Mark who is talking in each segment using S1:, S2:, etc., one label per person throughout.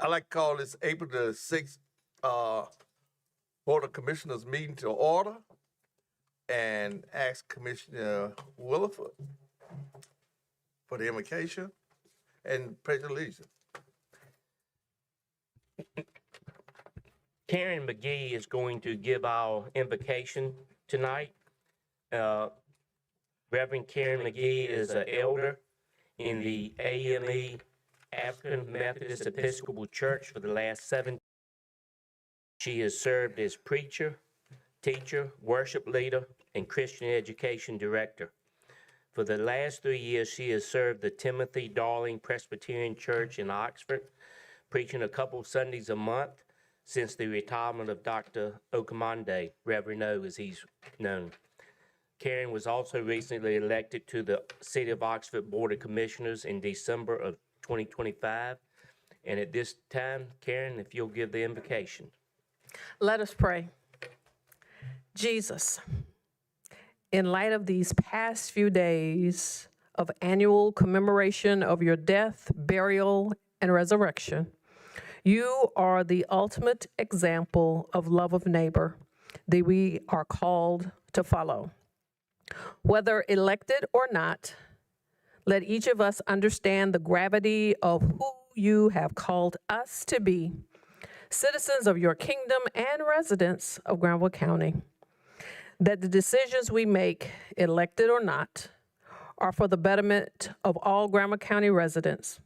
S1: I'd like to call this April the 6th Board of Commissioners meeting to order and ask Commissioner Williford for the invocation and pledge allegiance.
S2: Karen McGee is going to give our invocation tonight. Reverend Karen McGee is an elder in the AME, African Methodist Episcopal Church, for the last 7 years. She has served as preacher, teacher, worship leader, and Christian education director. For the last 3 years, she has served the Timothy Darling Presbyterian Church in Oxford, preaching a couple Sundays a month since the retirement of Dr. Okamande, Reverend O as he's known. Karen was also recently elected to the City of Oxford Board of Commissioners in December of 2025. And at this time, Karen, if you'll give the invocation.
S3: Let us pray. Jesus, in light of these past few days of annual commemoration of your death, burial, and resurrection, you are the ultimate example of love of neighbor that we are called to follow. Whether elected or not, let each of us understand the gravity of who you have called us to be, citizens of your kingdom and residents of Granville County. That the decisions we make, elected or not, are for the betterment of all Granville County residents.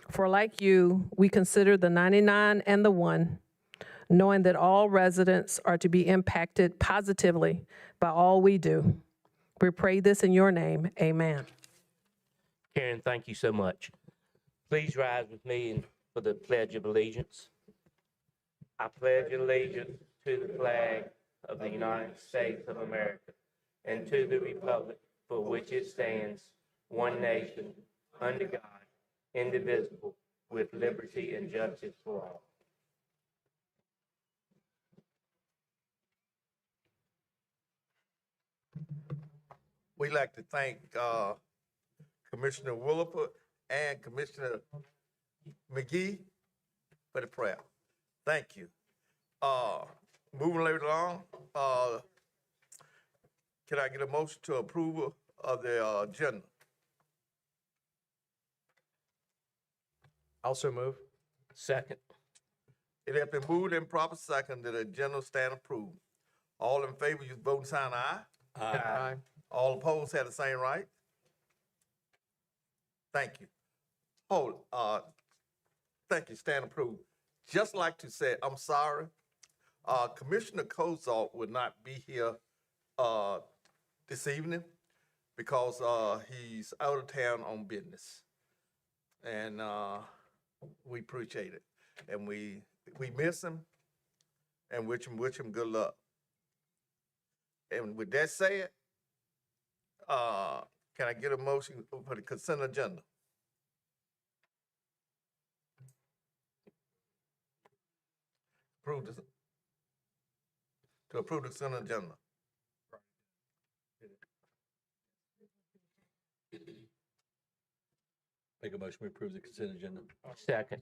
S3: For like you, we consider the 99 and the 1, knowing that all residents are to be impacted positively by all we do. We pray this in your name, amen.
S2: Karen, thank you so much. Please rise with me for the Pledge of Allegiance. I pledge allegiance to the flag of the United States of America and to the republic for which it stands, one nation, under God, indivisible, with liberty and justice for all.
S1: We'd like to thank Commissioner Williford and Commissioner McGee for the prayer. Thank you. Moving later along, can I get a motion to approval of the agenda?
S4: Also move.
S2: Second.
S1: It has been moved and proper second that the agenda stand approved. All in favor, use voting sign aye.
S4: Aye.
S1: All opposed have the same right. Thank you. Thank you, stand approved. Just like to say, I'm sorry, Commissioner Kozalt will not be here this evening because he's out of town on business. And we appreciate it. And we miss him and wish him good luck. And with that said, can I get a motion for the consent agenda? To approve the consent agenda.
S4: Make a motion, we approve the consent agenda.
S2: Second.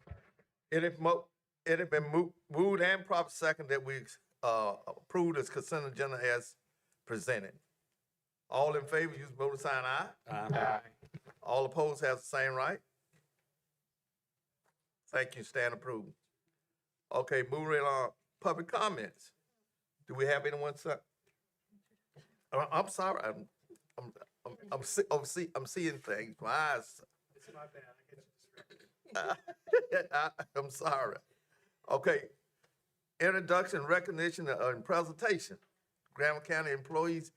S1: It has been moved and proper second that we approve this consent agenda as presented. All in favor, use voting sign aye.
S4: Aye.
S1: All opposed have the same right. Thank you, stand approved. Okay, moving right on, public comments. Do we have anyone, sir? I'm sorry, I'm seeing things, my eyes.
S4: It's my bad, I get you distracted.
S1: I'm sorry. Okay, introduction, recognition, and presentation. Granville County employees,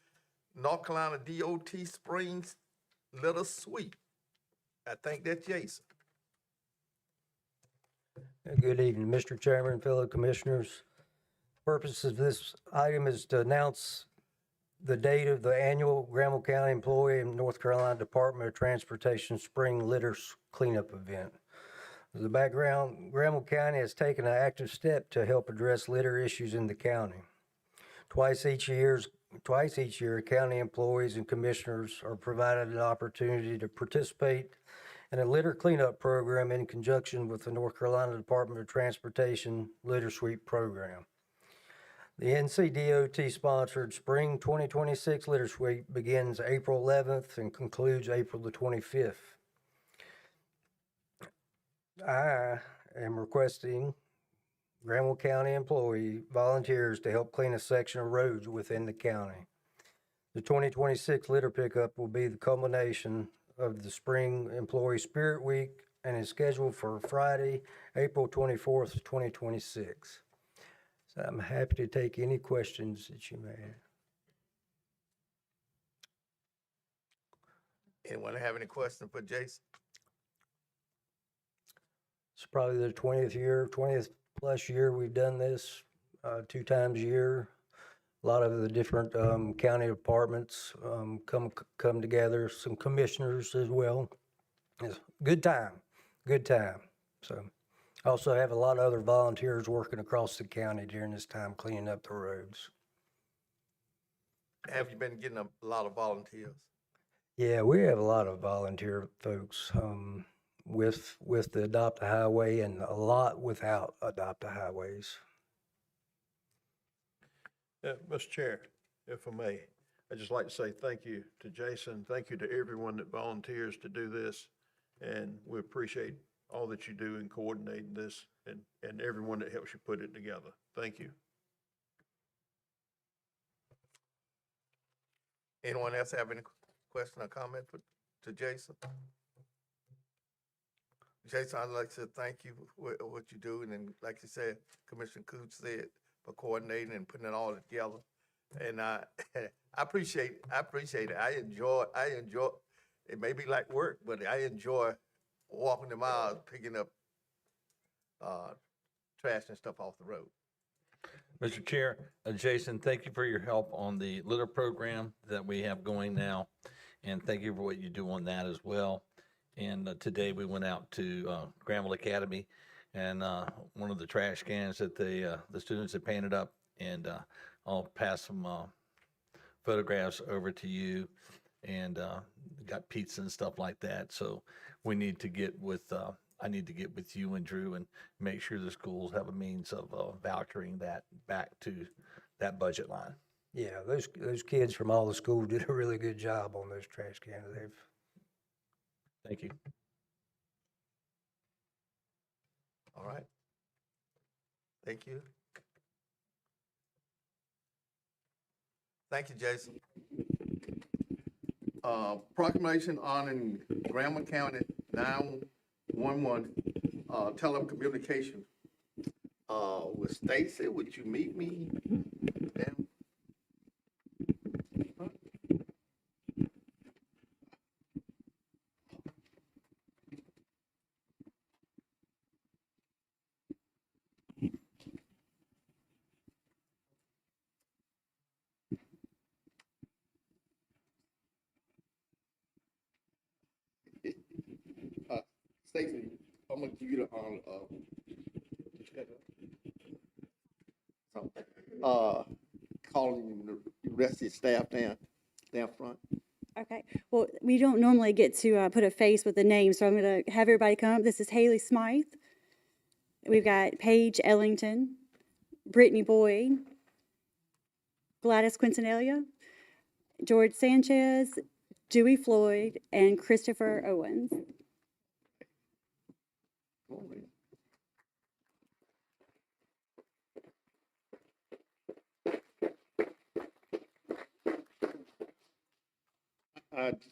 S1: North Carolina DOT Springs Little Sweet. I think that's Jason.
S5: Good evening, Mr. Chairman, fellow commissioners. Purpose of this item is to announce the date of the annual Granville County Employee and North Carolina Department of Transportation Spring Litter Cleanup Event. As a background, Granville County has taken an active step to help address litter issues in the county. Twice each year, county employees and commissioners are provided an opportunity to participate and a litter cleanup program in conjunction with the North Carolina Department of Transportation Litter Sweep Program. The NCDOT-sponsored Spring 2026 Litter Sweep begins April 11th and concludes April the 25th. I am requesting Granville County employee volunteers to help clean a section of roads within the county. The 2026 litter pickup will be the culmination of the Spring Employee Spirit Week and is scheduled for Friday, April 24th, 2026. So I'm happy to take any questions that you may have.
S1: Anyone have any questions for Jason?
S5: It's probably the 20th plus year we've done this, 2 times a year. A lot of the different county departments come together, some commissioners as well. It's a good time. So also have a lot of other volunteers working across the county during this time cleaning up the roads.
S1: Have you been getting a lot of volunteers?
S5: Yeah, we have a lot of volunteer folks with the Adopt a Highway and a lot without Adopt a Highways.
S4: Mr. Chair, if I may, I'd just like to say thank you to Jason. Thank you to everyone that volunteers to do this. And we appreciate all that you do in coordinating this and everyone that helps you put it together. Thank you.
S1: Anyone else have any question or comment to Jason? Jason, I'd like to thank you for what you do, and like you said, Commissioner Gooch said, for coordinating and putting it all together. And I appreciate it. I enjoy, it may be like work, but I enjoy walking the miles, picking up trash and stuff off the road.
S6: Mr. Chair, Jason, thank you for your help on the litter program that we have going now. And thank you for what you do on that as well. And today we went out to Granville Academy, and one of the trash cans that the students had painted up, and I'll pass some photographs over to you, and got pizza and stuff like that. So we need to get with, I need to get with you and Drew and make sure the schools have a means of vouchering that back to that budget line.
S5: Yeah, those kids from all the schools did a really good job on those trash cans.
S6: Thank you.
S1: All right. Thank you. Thank you, Jason. Proclamation honoring Granville County 911 telecommunication. With Stacy, would you meet me? Down? Stacy, I'm gonna give you the honor of. Calling the rest of your staff down front.
S7: Okay, well, we don't normally get to put a face with a name, so I'm going to have everybody come up. This is Haley Smythe. We've got Paige Ellington, Brittany Boyd, Gladys Quintanilla, George Sanchez, Dewey Floyd, and Christopher Owens.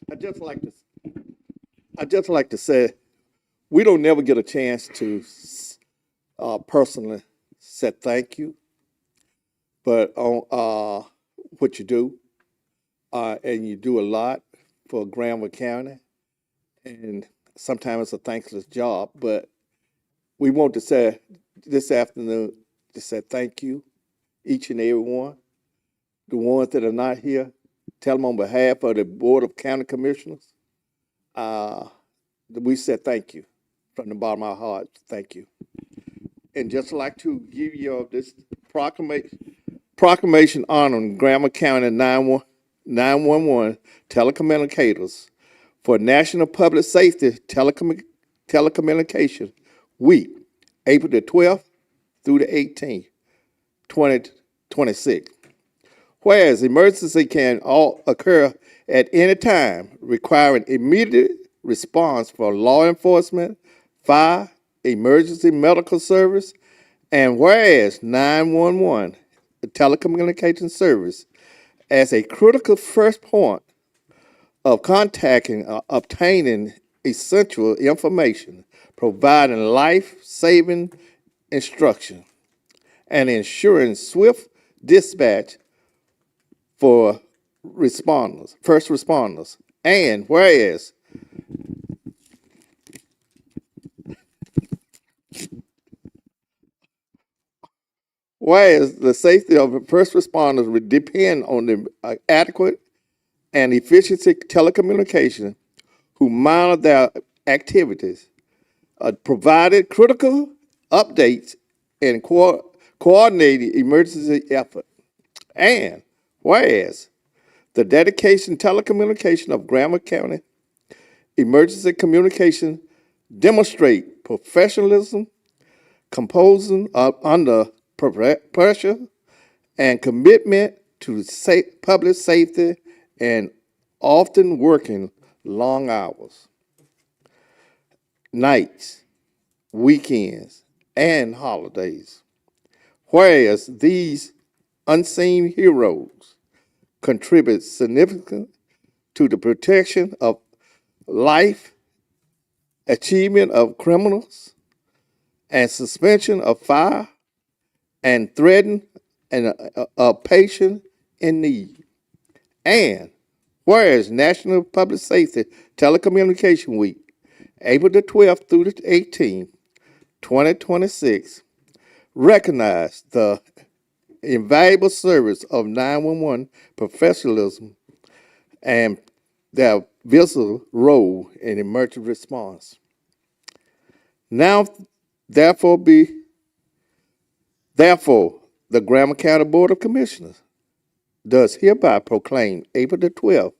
S1: I just like to say, we don't never get a chance to personally say thank you, but on what you do, and you do a lot for Granville County, and sometimes it's a thankless job, but we want to say this afternoon to say thank you, each and every one, the ones that are not here. Tell them on behalf of the Board of County Commissioners, we said thank you from the bottom of our hearts. Thank you. And just like to give you this proclamation honoring Granville County 911 telecommunicators for National Public Safety Telecommunication Week, April the 12th through the 18th, 2026. Whereas emergency can all occur at any time, requiring immediate response for law enforcement, fire, emergency medical service, and whereas 911, the telecommunication service, as a critical first point of contacting or obtaining essential information, providing life-saving instruction, and ensuring swift dispatch for first responders. And whereas the safety of the first responders would depend on the adequate and efficiency telecommunication who monitor their activities, provided critical updates, and coordinated emergency effort. And whereas the dedication telecommunication of Granville County emergency communication demonstrate professionalism, composing under pressure, and commitment to public safety, and often working long hours, nights, weekends, and holidays. Whereas these unseen heroes contribute significantly to the protection of life, achievement of criminals, and suspension of fire, and threaten a patient in need. And whereas National Public Safety Telecommunication Week, April the 12th through the 18th, 2026, recognize the invaluable service of 911 professionalism and their vital role in emergency response. Now, therefore, the Granville County Board of Commissioners does hereby proclaim April the 12th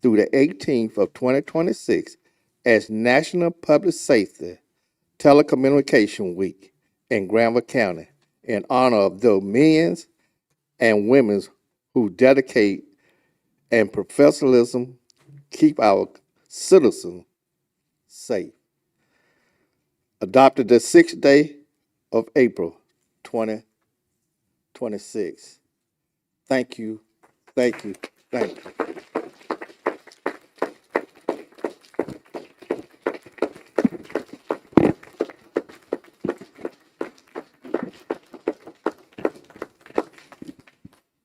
S1: through the 18th of 2026 as National Public Safety Telecommunication Week in Granville County in honor of those men and women who dedicate and professionalism keep our citizens safe. Adopted the 6th day of April 2026. Thank you, thank you, thank you.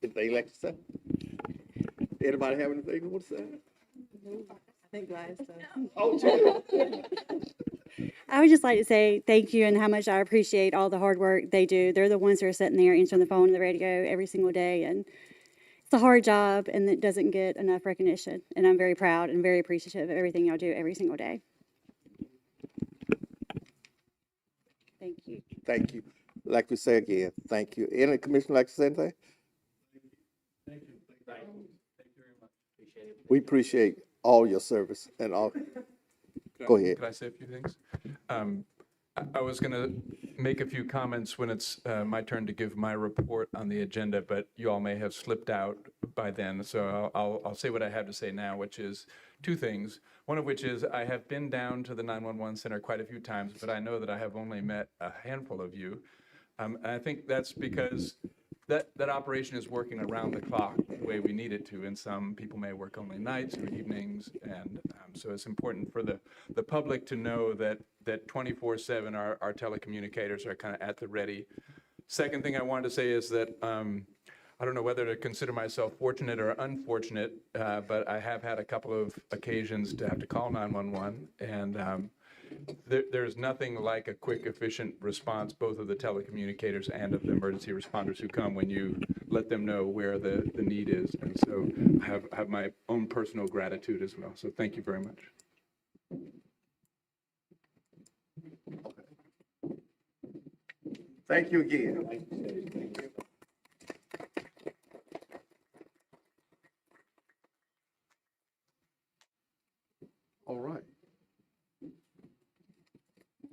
S1: Anything like to say? Anybody have anything to want to say?
S3: I think Gladys does.
S1: Oh, Joe.
S7: I would just like to say thank you and how much I appreciate all the hard work they do. They're the ones who are sitting there answering the phone and the radio every single day. And it's a hard job and it doesn't get enough recognition. And I'm very proud and very appreciative of everything y'all do every single day. Thank you.
S1: Thank you. Like we say again, thank you. Any commissioner like to say anything?
S2: Thank you very much. Appreciate it.
S1: We appreciate all your service and all. Go ahead.
S8: Could I say a few things? I was going to make a few comments when it's my turn to give my report on the agenda, but you all may have slipped out by then. So I'll say what I have to say now, which is two things. One of which is I have been down to the 911 center quite a few times, but I know that I have only met a handful of you. And I think that's because that operation is working around the clock the way we need it to, and some people may work only nights or evenings, and so it's important for the public to know that 24/7 our telecommunicators are kind of at the ready. Second thing I wanted to say is that I don't know whether to consider myself fortunate or unfortunate, but I have had a couple of occasions to have to call 911, and there's nothing like a quick, efficient response, both of the telecommunicators and of the emergency responders who come when you let them know where the need is. And so I have my own personal gratitude as well. So thank you very much.
S1: Thank you again.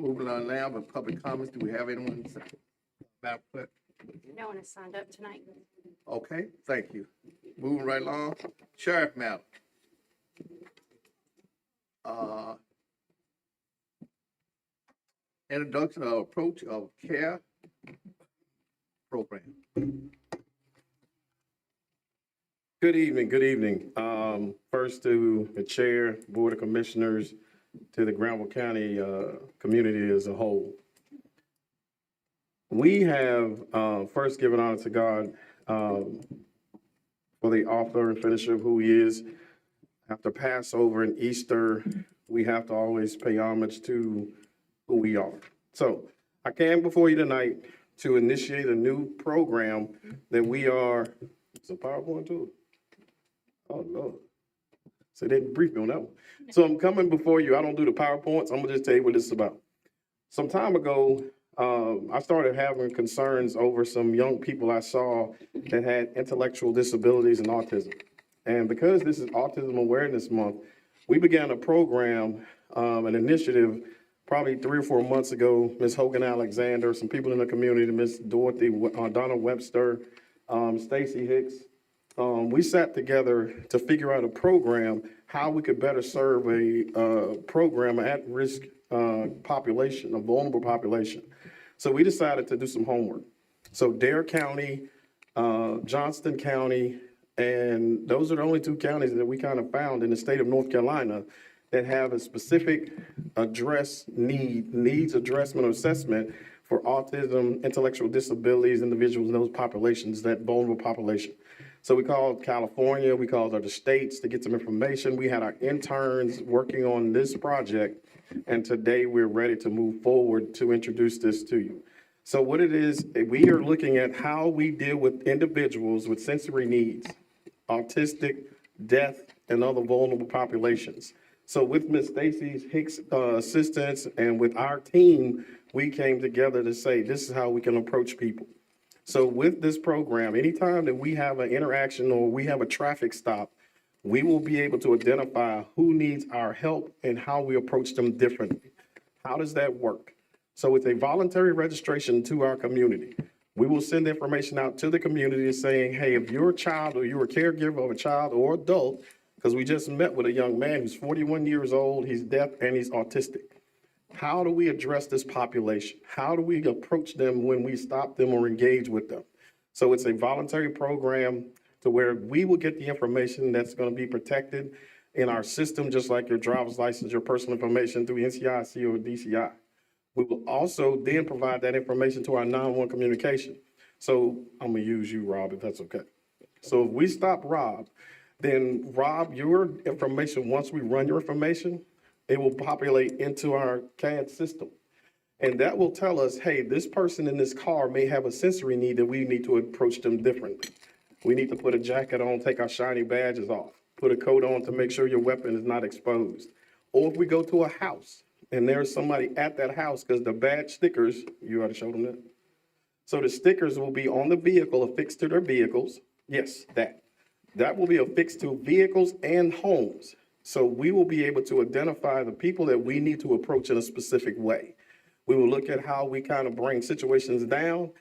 S1: Moving on now, but public comments, do we have anyone? Madam Clerk?
S9: No one has signed up tonight.
S1: Okay, thank you. Moving right along, Sheriff Madam. Introduction of approach of care program.
S10: Good evening, good evening. First to the Chair, Board of Commissioners, to the Granville County community as a whole. We have first given honor to God for the author and finisher of who he is. After Passover and Easter, we have to always pay homage to who we are. So I came before you tonight to initiate a new program that we are, it's a PowerPoint tool. Oh, Lord. So they didn't brief me on that one. So I'm coming before you. I don't do the PowerPoints. I'm gonna just tell you what this is about. Some time ago, I started having concerns over some young people I saw that had intellectual disabilities and autism. And because this is Autism Awareness Month, we began a program, an initiative, probably 3 or 4 months ago. Ms. Hogan Alexander, some people in the community, Ms. Dorothy, Donna Webster, Stacy Hicks. We sat together to figure out a program, how we could better serve a program at-risk population, a vulnerable population. So we decided to do some homework. So Dare County, Johnston County, and those are the only 2 counties that we kind of found in the state of North Carolina that have a specific needs addressment or assessment for autism, intellectual disabilities, individuals in those populations, that vulnerable population. So we called California, we called other states to get some information. We had our interns working on this project, and today we're ready to move forward to introduce this to you. So what it is, we are looking at how we deal with individuals with sensory needs, autistic, deaf, and other vulnerable populations. So with Ms. Stacy Hicks' assistance and with our team, we came together to say, this is how we can approach people. So with this program, anytime that we have an interaction or we have a traffic stop, we will be able to identify who needs our help and how we approach them differently. How does that work? So it's a voluntary registration to our community. We will send information out to the community saying, hey, if you're a child or you're a caregiver of a child or adult, because we just met with a young man who's 41 years old, he's deaf and he's autistic. How do we address this population? How do we approach them when we stop them or engage with them? So it's a voluntary program to where we will get the information that's going to be protected in our system, just like your driver's license, your personal information through NCIC or DCI. We will also then provide that information to our 911 communication. So I'm going to use you, Rob, if that's okay. So if we stop Rob, then Rob, your information, once we run your information, it will populate into our CAD system. And that will tell us, hey, this person in this car may have a sensory need that we need to approach them differently. We need to put a jacket on, take our shiny badges off, put a coat on to make sure your weapon is not exposed. Or if we go to a house and there's somebody at that house, because the badge stickers, you ought to show them that. So the stickers will be on the vehicle, affixed to their vehicles. Yes, that will be affixed to vehicles and homes. So we will be able to identify the people that we need to approach in a specific way. We will look at how we kind of bring situations down,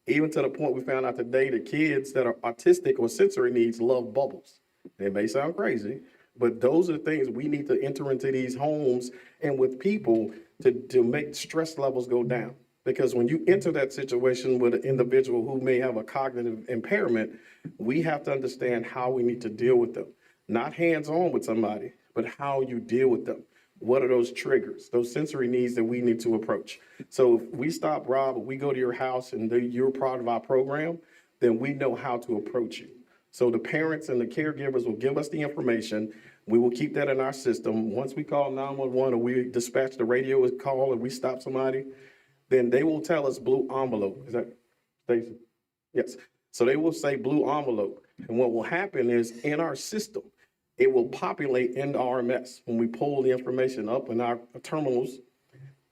S10: even to the point we found out today that kids that are autistic or sensory needs love bubbles. It may sound crazy, but those are the things we need to enter into these homes and with people to make stress levels go down. Because when you enter that situation with an individual who may have a cognitive impairment, we have to understand how we need to deal with them. Not hands-on with somebody, but how you deal with them. What are those triggers, those sensory needs that we need to approach? So if we stop Rob, we go to your house and you're part of our program, then we know how to approach you. So the parents and the caregivers will give us the information. We will keep that in our system. Once we call 911 or we dispatch the radio call and we stop somebody, then they will tell us blue envelope. Is that Stacey? Yes. So they will say blue envelope. And what will happen is in our system, it will populate into RMS. When we pull the information up in our terminals,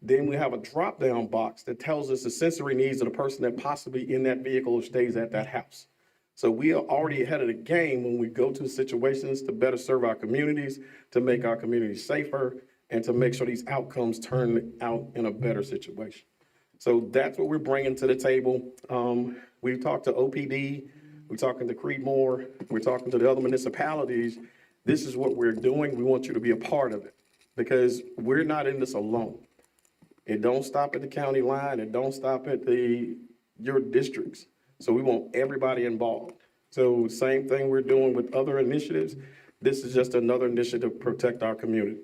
S10: then we have a drop-down box that tells us the sensory needs of the person that possibly in that vehicle or stays at that house. So we are already ahead of the game when we go to situations to better serve our communities, to make our communities safer, and to make sure these outcomes turn out in a better situation. So that's what we're bringing to the table. We've talked to OPD, we're talking to Creedmoor, we're talking to the other municipalities. This is what we're doing. We want you to be a part of it because we're not in this alone. It don't stop at the county line. It don't stop at your districts. So we want everybody involved. So same thing we're doing with other initiatives. This is just another initiative to protect our community.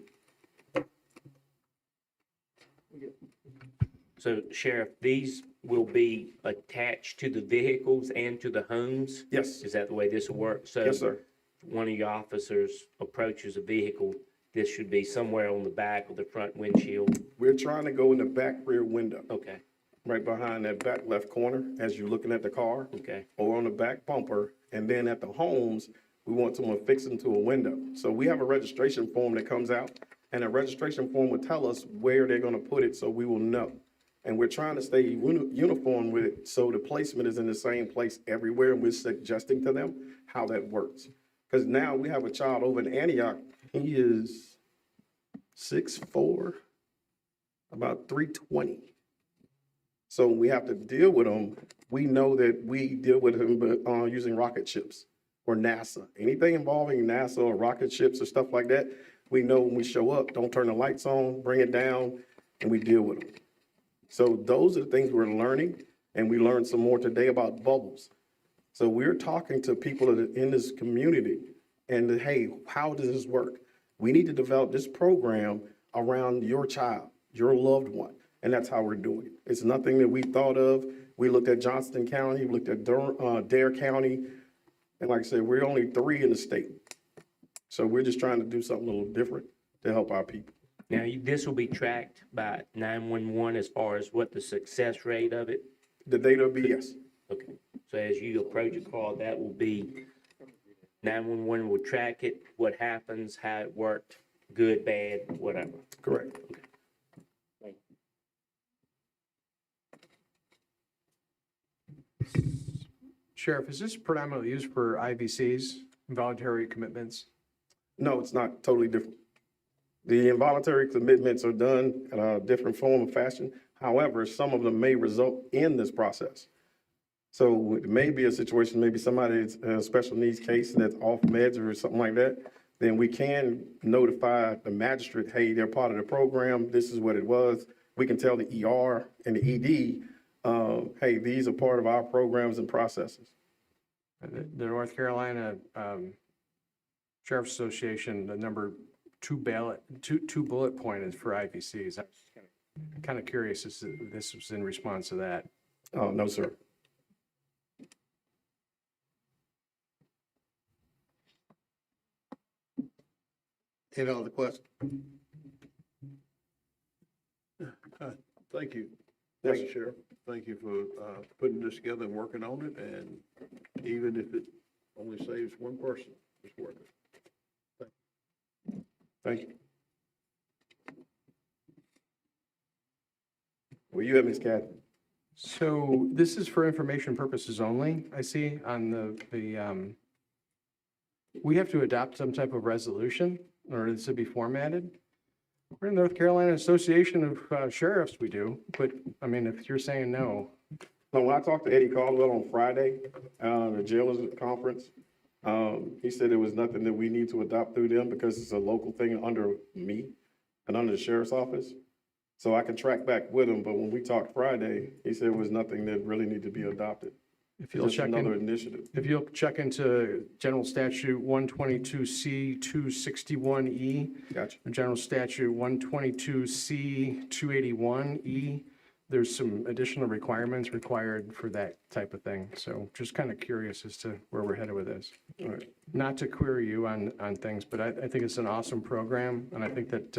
S2: So Sheriff, these will be attached to the vehicles and to the homes?
S10: Yes.
S2: Is that the way this will work? So
S10: Yes, sir.
S2: one of your officers approaches a vehicle, this should be somewhere on the back of the front windshield?
S10: We're trying to go in the back rear window,
S2: Okay,
S10: right behind that back left corner as you're looking at the car.
S2: okay.
S10: Or on the back bumper. And then at the homes, we want someone fixing to a window. So we have a registration form that comes out, and a registration form will tell us where they're gonna put it so we will know. And we're trying to stay uniform with it, so the placement is in the same place everywhere, and we're suggesting to them how that works. Because now we have a child over in Antioch, he is 6'4", about 320. So we have to deal with him. We know that we deal with him using rocket ships or NASA. Anything involving NASA or rocket ships or stuff like that, we know when we show up, don't turn the lights on, bring it down, and we deal with them. So those are the things we're learning, and we learned some more today about bubbles. So we're talking to people that are in this community, and hey, how does this work? We need to develop this program around your child, your loved one, and that's how we're doing it. It's nothing that we thought of. We looked at Johnston County, we looked at Dare County, and like I said, we're only 3 in the state. So we're just trying to do something a little different to help our people.
S2: Now, this will be tracked by 911 as far as what the success rate of it?
S10: The data will be yes.
S2: Okay, so as you approach a call, that will be, 911 will track it, what happens, how it worked, good, bad, whatever.
S10: Correct.
S11: Sheriff, is this predominantly used for IVCs, involuntary commitments?
S10: No, it's not totally different. The involuntary commitments are done in a different form of fashion. However, some of them may result in this process. So it may be a situation, maybe somebody's a special needs case that's off meds or something like that, then we can notify the magistrate, hey, they're part of the program, this is what it was. We can tell the ER and the ED, hey, these are part of our programs and processes.
S11: The North Carolina Sheriff's Association, the number 2 bullet point is for IVCs. I'm kind of curious if this was in response to that.
S10: Oh, no, sir.
S4: Any other questions? Thank you. Thank you, Sheriff. Thank you for putting this together and working on it, and even if it only saves one person, it's worth it.
S10: Thank you. Well, you have Ms. Kathy.
S11: So this is for information purposes only, I see on we have to adopt some type of resolution in order to be formatted. We're in North Carolina Association of Sheriffs, we do, but I mean, if you're saying no.
S10: No, when I talked to Eddie Caldwell on Friday, the jailers conference, he said there was nothing that we need to adopt through them because it's a local thing under me and under the sheriff's office. So I can track back with him, but when we talked Friday, he said there was nothing that really needed to be adopted.
S11: If you'll
S10: Just
S11: check
S10: another
S11: in,
S10: initiative.
S11: if you'll check into General Statute 122C 261E,
S10: Gotcha.
S11: and General Statute 122C 281E, there's some additional requirements required for that type of thing. So just kind of curious as to where we're headed with this.
S10: All right.
S11: Not to query you on things, but I think it's an awesome program. And I think that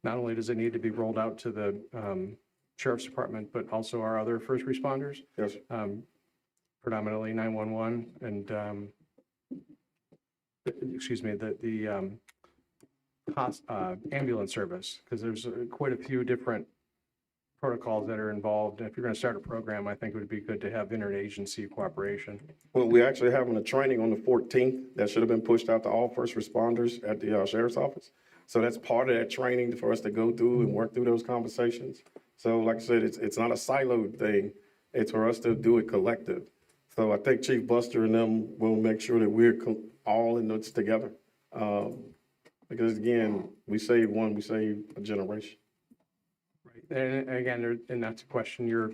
S11: not only does it need to be rolled out to the Sheriff's Department, but also our other first responders.
S10: Yes, sir.
S11: Predominantly 911 and, excuse me, the ambulance service, because there's quite a few different protocols that are involved. And if you're going to start a program, I think it would be good to have interagency cooperation.
S10: Well, we're actually having a training on the 14th that should have been pushed out to all first responders at the sheriff's office. So that's part of that training for us to go through and work through those conversations. So like I said, it's not a siloed thing. It's for us to do it collective. So I think Chief Buster and them will make sure that we're all in this together. Because again, we save one, we save a generation.
S11: Right. And again, and not to question your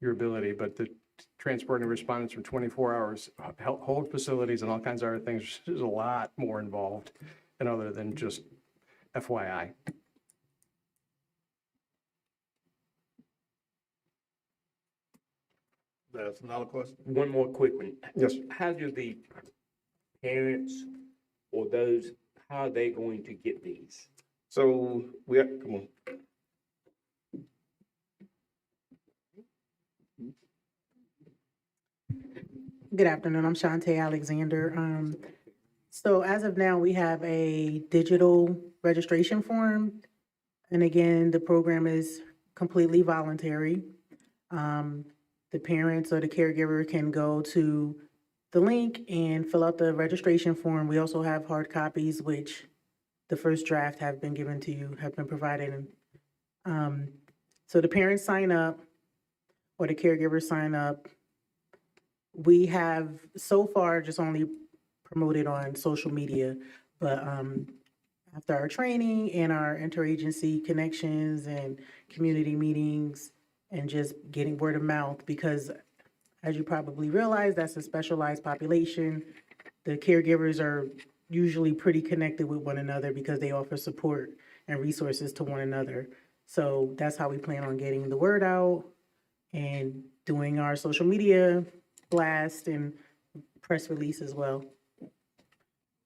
S11: ability, but the transporting respondents for 24 hours, hold facilities and all kinds of other things, there's a lot more involved and other than just FYI.
S4: That's another question.
S2: One more quick one.
S10: Yes, sir.
S2: How do the parents or those, how are they going to get these?
S10: So we have, come on.
S12: Good afternoon, I'm Shantae Alexander. So as of now, we have a digital registration form. And again, the program is completely voluntary. The parents or the caregiver can go to the link and fill out the registration form. We also have hard copies, which the first draft have been given to you, have been provided. So the parents sign up or the caregivers sign up. We have so far just only promoted on social media, but after our training and our interagency connections and community meetings and just getting word of mouth, because as you probably realize, that's a specialized population. The caregivers are usually pretty connected with one another because they offer support and resources to one another. So that's how we plan on getting the word out and doing our social media blast and press release as well.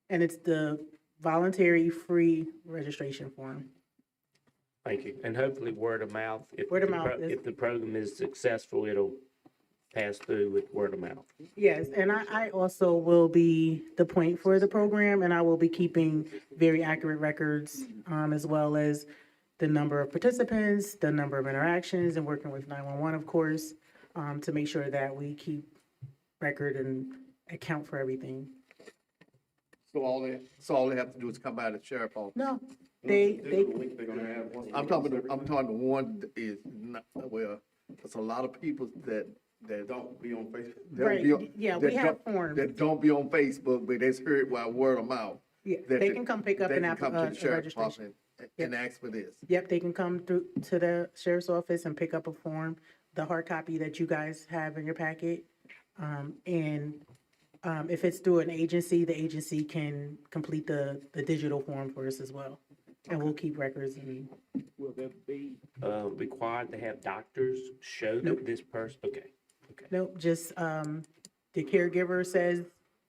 S12: And it's the voluntary free registration form.
S2: Thank you. And hopefully word of mouth.
S12: Word of mouth is-
S2: If the program is successful, it'll pass through with word of mouth.
S12: Yes, and I also will be the point for the program, and I will be keeping very accurate records, as well as the number of participants, the number of interactions, and working with 911, of course, to make sure that we keep record and account for everything.
S13: So all they have to do is come by the sheriff office.
S12: No, they,
S10: They're gonna have one.
S13: I'm talking the one that is not, well, there's a lot of people that
S10: Don't be on Facebook.
S13: don't
S12: right,
S13: be on-
S12: yeah,
S13: that
S12: we have
S13: don't-
S12: forms.
S13: that don't be on Facebook, but they heard by word of mouth.
S12: Yeah,
S13: that
S12: they can come pick up
S13: they
S12: an
S13: can come to
S12: a
S13: the sheriff's
S12: registration.
S13: office and ask for this.
S12: Yep, they can come through to the sheriff's office and pick up a form, the hard copy that you guys have in your packet. If it's through an agency, the agency can complete the digital form for us as well. And we'll keep records and,
S2: Will there be required to have doctors show
S12: Nope.
S2: that this person? Okay.
S12: nope, just, the caregiver says,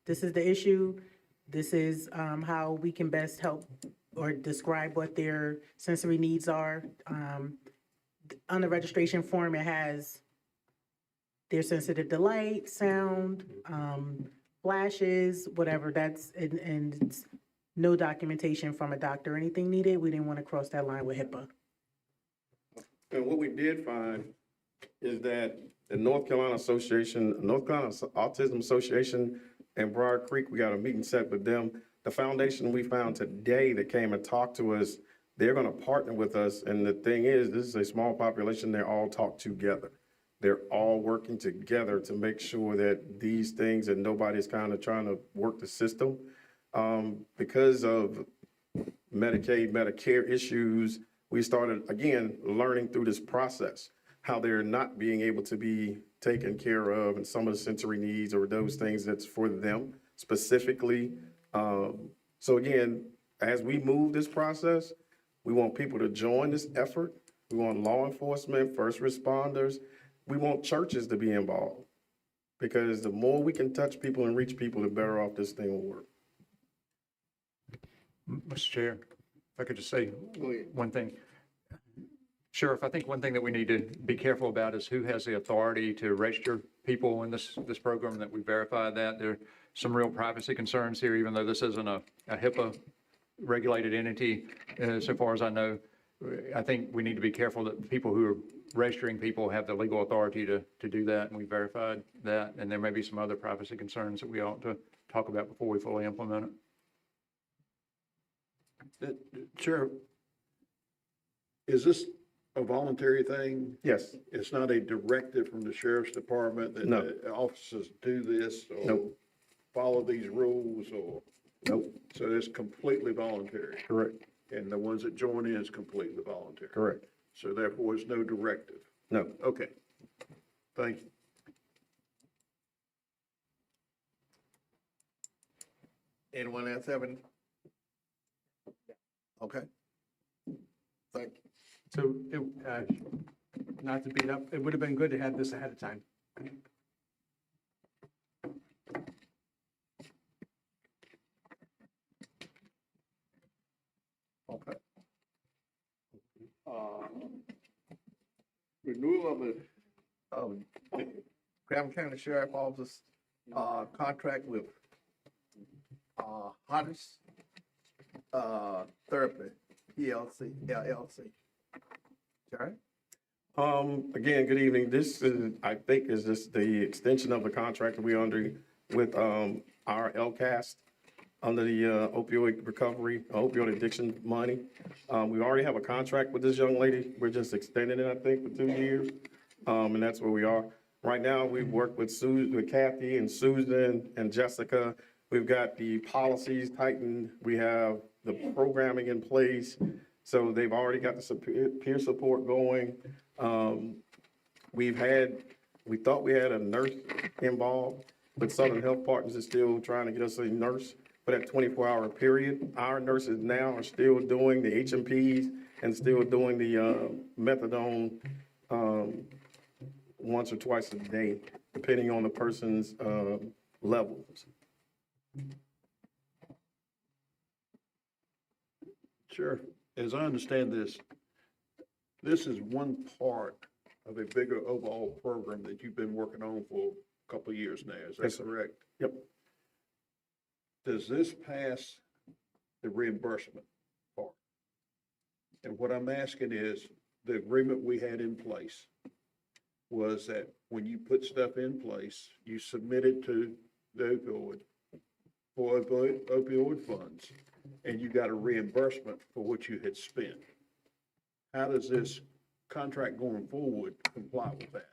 S12: this is the issue. This is, how we can best help or describe what their sensory needs are. On the registration form, it has they're sensitive to light, sound, flashes, whatever, and it's no documentation from a doctor or anything needed. We didn't want to cross that line with HIPAA.
S10: And what we did find is that the North Carolina Autism Association and Briar Creek, we got a meeting set with them. The foundation we found today that came and talked to us, they're gonna partner with us. And the thing is, this is a small population, they all talk together. They're all working together to make sure that these things, and nobody's kind of trying to work the system. Because of Medicaid, Medicare issues, we started, again, learning through this process, how they're not being able to be taken care of and some of the sensory needs or those things that's for them specifically. So again, as we move this process, we want people to join this effort. We want law enforcement, first responders. We want churches to be involved, because the more we can touch people and reach people, the better off this thing will work.
S8: Mr. Chair, if I could just say
S13: Go ahead.
S8: one thing. Sheriff, I think one thing that we need to be careful about is who has the authority to register people in this program, that we verified that. There are some real privacy concerns here, even though this isn't a HIPAA regulated entity, so far as I know. I think we need to be careful that the people who are registering people have the legal authority to do that, and we verified that. And there may be some other privacy concerns that we ought to talk about before we fully implement it.
S4: Sheriff, is this a voluntary thing?
S10: Yes,
S4: It's not a directive from the sheriff's department that
S10: No.
S4: the officers do this or
S10: Nope.
S4: follow these rules or?
S10: nope,
S4: So it's completely voluntary,
S10: correct,
S4: and the ones that join in is completely voluntary.
S10: correct.
S4: So therefore, it's no directive.
S10: No,
S4: Okay. Thank you.
S13: Anyone else have any? Okay. Thank you.
S11: So, not to beat up, it would have been good to have this ahead of time.
S13: Okay. Renewal of Granville County Sheriff Office, contract with, Heartistry, Therapy, PLC, LLC. Jerry?
S10: again, good evening. This is, I think, is just the extension of the contract that we're under with, our LCAST under the, opioid recovery, opioid addiction money. We already have a contract with this young lady. We're just extending it, I think, for 2 years. And that's where we are. Right now, we've worked with with Kathy and Susan and Jessica. We've got the policies tightened. We have the programming in place. So they've already got the peer support going. We thought we had a nurse involved, but Southern Health Partners is still trying to get us a nurse for that 24-hour period. Our nurses now are still doing the HMPs and still doing the methadone once or twice a day, depending on the person's levels.
S4: Sheriff, as I understand this, this is one part of a bigger overall program that you've been working on for a couple of years now. Is
S10: Yes,
S4: that
S10: sir.
S4: correct?
S10: Yep.
S4: Does this pass the reimbursement part? And what I'm asking is, the agreement we had in place was that when you put stuff in place, you submit it to the opioid funds, and you got a reimbursement for what you had spent. How does this contract going forward comply with that?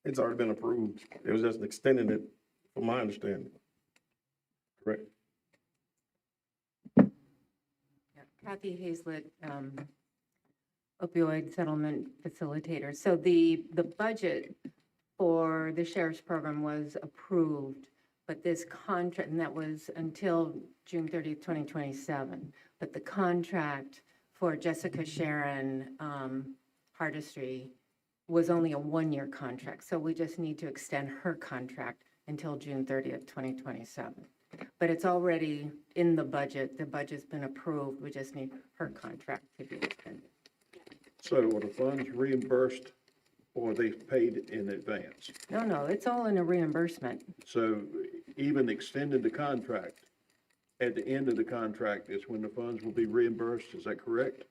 S10: It's already been approved. It was just extending it, from my understanding. Correct.
S14: Kathy Hazlett, opioid settlement facilitator. So the budget for the sheriff's program was approved, but this contract, and that was until June 30th, 2027. But the contract for Jessica Sharon, Heartistry, was only a one-year contract. So we just need to extend her contract until June 30th, 2027. But it's already in the budget. The budget's been approved. We just need her contract to be extended.
S4: So are the funds reimbursed or are they paid in advance?
S14: No, it's all in a reimbursement.
S4: So even extending the contract, at the end of the contract is when the funds will be reimbursed, is that correct?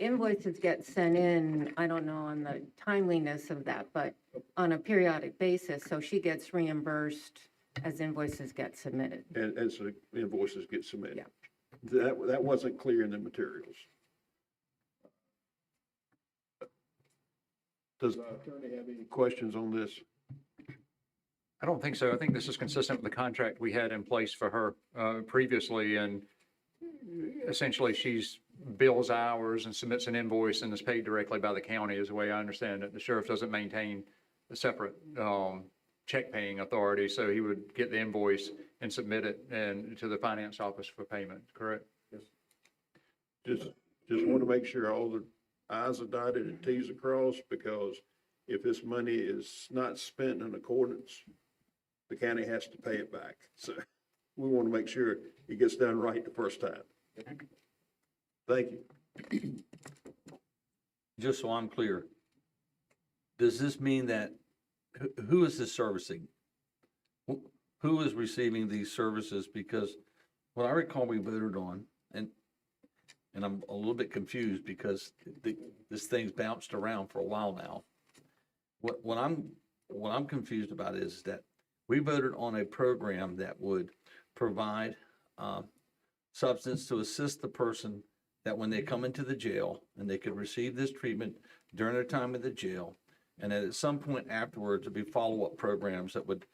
S14: Invoices get sent in, I don't know on the timeliness of that, but on a periodic basis, so she gets reimbursed as invoices get submitted.
S4: And as the invoices get submitted?
S14: Yeah.
S4: That wasn't clear in the materials. Does our attorney have any questions on this?
S15: I don't think so. I think this is consistent with the contract we had in place for her previously, and essentially she's bills hours and submits an invoice and is paid directly by the county is the way I understand it. The sheriff doesn't maintain a separate check paying authority, so he would get the invoice and submit it and to the finance office for payment, correct?
S4: Just want to make sure all the i's are dotted and t's are crossed, because if this money is not spent in accordance, the county has to pay it back. So we want to make sure it gets done right the first time. Thank you.
S6: Just so I'm clear, does this mean that, who is this servicing? Who is receiving these services? Because what I recall we voted on, and I'm a little bit confused because this thing's bounced around for a while now. What I'm confused about is that we voted on a program that would provide substance to assist the person that when they come into the jail and they could receive this treatment during their time in the jail. And then at some point afterwards, there'd be follow-up programs that would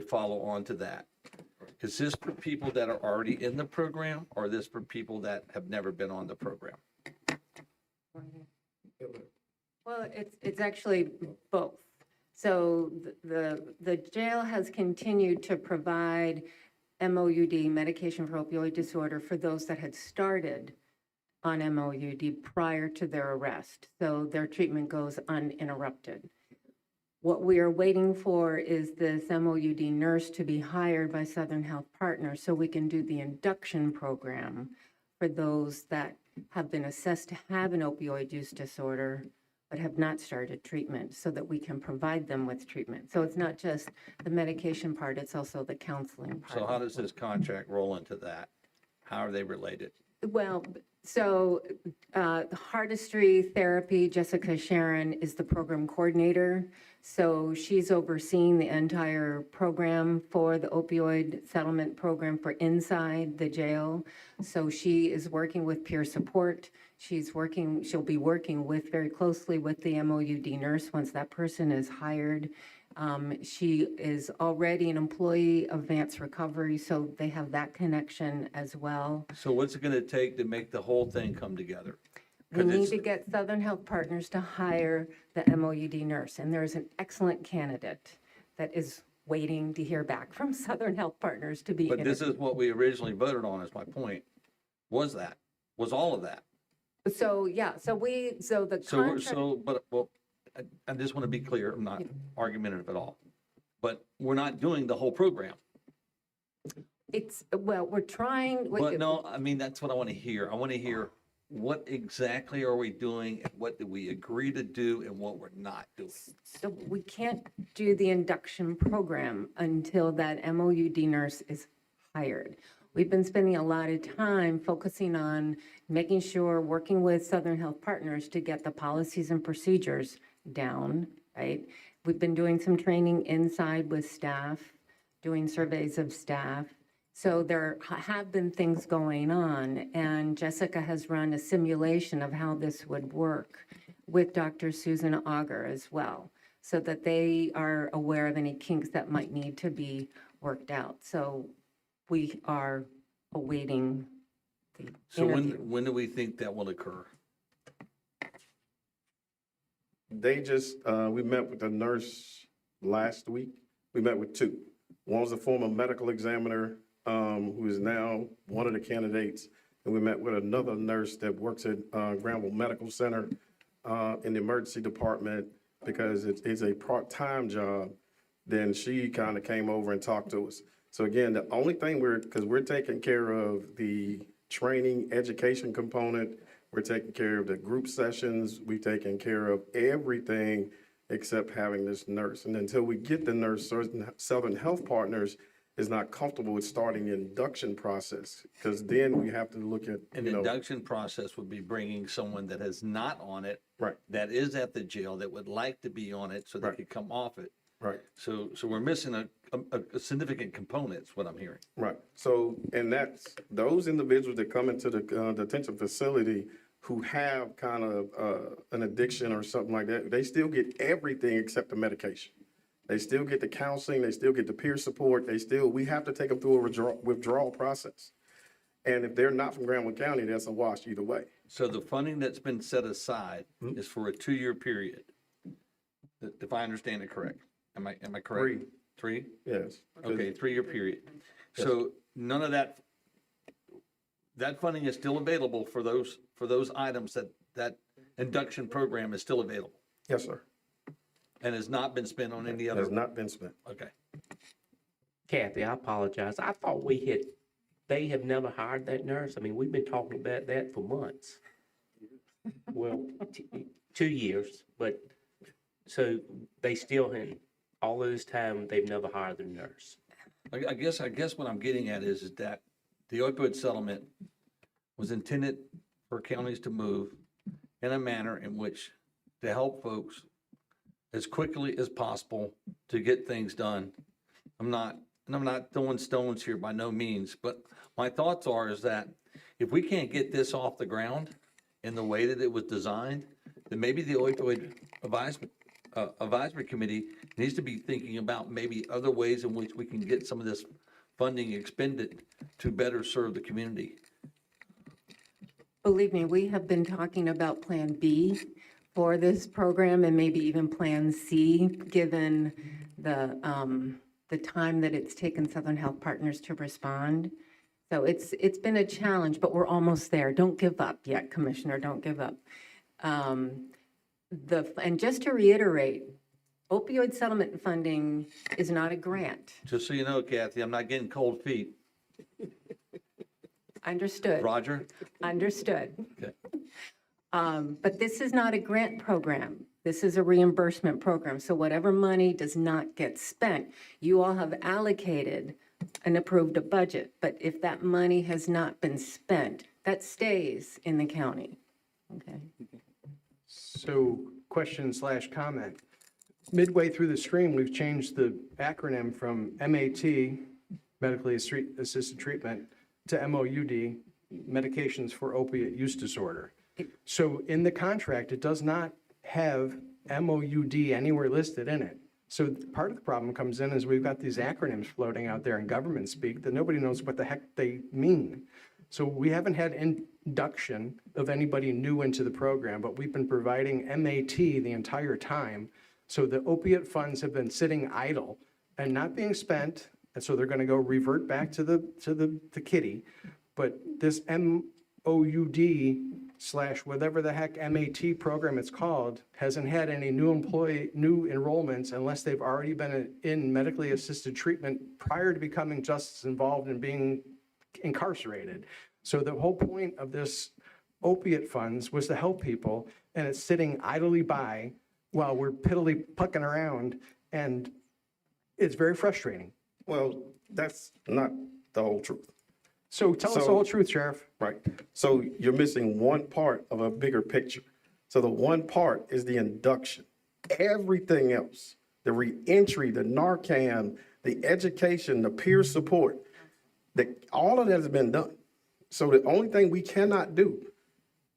S6: follow on to that. Is this for people that are already in the program, or is this for people that have never been on the program?
S14: Well, it's actually both. So the jail has continued to provide MOUD, medication for opioid disorder, for those that had started on MOUD prior to their arrest. So their treatment goes uninterrupted. What we are waiting for is this MOUD nurse to be hired by Southern Health Partners so we can do the induction program for those that have been assessed to have an opioid use disorder but have not started treatment, so that we can provide them with treatment. So it's not just the medication part, it's also the counseling part.
S6: So how does this contract roll into that? How are they related?
S14: Well, so Heartistry Therapy, Jessica Sharon is the program coordinator. So she's overseeing the entire program for the opioid settlement program for inside the jail. So she is working with peer support. She'll be working with very closely with the MOUD nurse once that person is hired. She is already an employee of Advanced Recovery, so they have that connection as well.
S6: So what's it gonna take to make the whole thing come together?
S14: We need to get Southern Health Partners to hire the MOUD nurse, and there is an excellent candidate that is waiting to hear back from Southern Health Partners to be
S6: But this
S14: interviewed.
S6: is what we originally voted on, is my point. Was all of that.
S14: So, yeah, so the contract.
S6: Well, I just want to be clear, I'm not argumentative at all. But we're not doing the whole program.
S14: We're trying.
S6: But no, I mean, that's what I want to hear. I want to hear what exactly are we doing, and what did we agree to do, and what we're not doing.
S14: So we can't do the induction program until that MOUD nurse is hired. We've been spending a lot of time focusing on making sure, working with Southern Health Partners to get the policies and procedures down, right? We've been doing some training inside with staff, doing surveys of staff. So there have been things going on, and Jessica has run a simulation of how this would work with Dr. Susan Auger as well, so that they are aware of any kinks that might need to be worked out. So we are awaiting the
S6: So
S14: interview.
S6: when do we think that will occur?
S10: They just, we met with the nurse last week. We met with two. One was a former medical examiner, who is now one of the candidates. And we met with another nurse that works at Granville Medical Center in the emergency department, because it's a part-time job. Then she kind of came over and talked to us. So again, the only thing because we're taking care of the training, education component, we're taking care of the group sessions, we've taken care of everything except having this nurse. And until we get the nurse, Southern Health Partners is not comfortable with starting the induction process, because then we have to look at,
S6: An induction process would be bringing someone that is not on it,
S10: Right.
S6: that is at the jail, that would like to be on it, so they
S10: Right.
S6: could come off it.
S10: Right.
S6: So we're missing a significant component, is what I'm hearing.
S10: Right. So, and that's, those individuals that come into the detention facility who have kind of an addiction or something like that, they still get everything except the medication. They still get the counseling, they still get the peer support, we have to take them through a withdrawal process. And if they're not from Granville County, that's a wash either way.
S6: So the funding that's been set aside
S10: Mm-hmm.
S6: is for a 2-year period, if I understand it correct. Am I correct? 3?
S10: Yes.
S6: Okay, 3-year period. So none of that funding is still available for those items, that induction program is still available
S10: Yes, sir.
S6: and has not been spent on any other.
S10: Has not been spent.
S6: Okay.
S2: Kathy, I apologize. I thought they have never hired that nurse. I mean, we've been talking about that for months. Well, 2 years, but, so they still, in all of this time, they've never hired their nurse.
S6: I guess what I'm getting at is that the opioid settlement was intended for counties to move in a manner in which to help folks as quickly as possible to get things done. I'm not and I'm not throwing stones here by no means, but my thoughts are is that if we can't get this off the ground in the way that it was designed, then maybe the opioid advisory committee needs to be thinking about maybe other ways in which we can get some of this funding expended to better serve the community.
S14: Believe me, we have been talking about Plan B for this program and maybe even Plan C, given the time that it's taken Southern Health Partners to respond. So it's been a challenge, but we're almost there. Don't give up yet, Commissioner, don't give up. And just to reiterate, opioid settlement funding is not a grant.
S6: Just so you know, Kathy, I'm not getting cold feet.
S14: Understood.
S6: Roger?
S14: Understood.
S6: Okay.
S14: But this is not a grant program. This is a reimbursement program. So whatever money does not get spent, you all have allocated and approved a budget. But if that money has not been spent, that stays in the county. Okay.
S11: So question / comment. Midway through the stream, we've changed the acronym from MAT, medically assisted treatment, to MOUD, medications for opiate use disorder. So in the contract, it does not have MOUD anywhere listed in it. So part of the problem comes in is we've got these acronyms floating out there in government speak that nobody knows what the heck they mean. So we haven't had induction of anybody new into the program, but we've been providing MAT the entire time. So the opiate funds have been sitting idle and not being spent, and so they're going to go revert back to the kitty. But this MOUD / whatever the heck MAT program it's called hasn't had any new enrollments unless they've already been in medically assisted treatment prior to becoming just as involved in being incarcerated. So the whole point of this opiate funds was to help people, and it's sitting idly by while we're piddly pucking around, and it's very frustrating.
S10: Well, that's not the whole truth.
S11: So tell us the whole truth, Sheriff.
S10: Right. So you're missing one part of a bigger picture. So the one part is the induction. Everything else, the reentry, the Narcan, the education, the peer support, all of that has been done. So the only thing we cannot do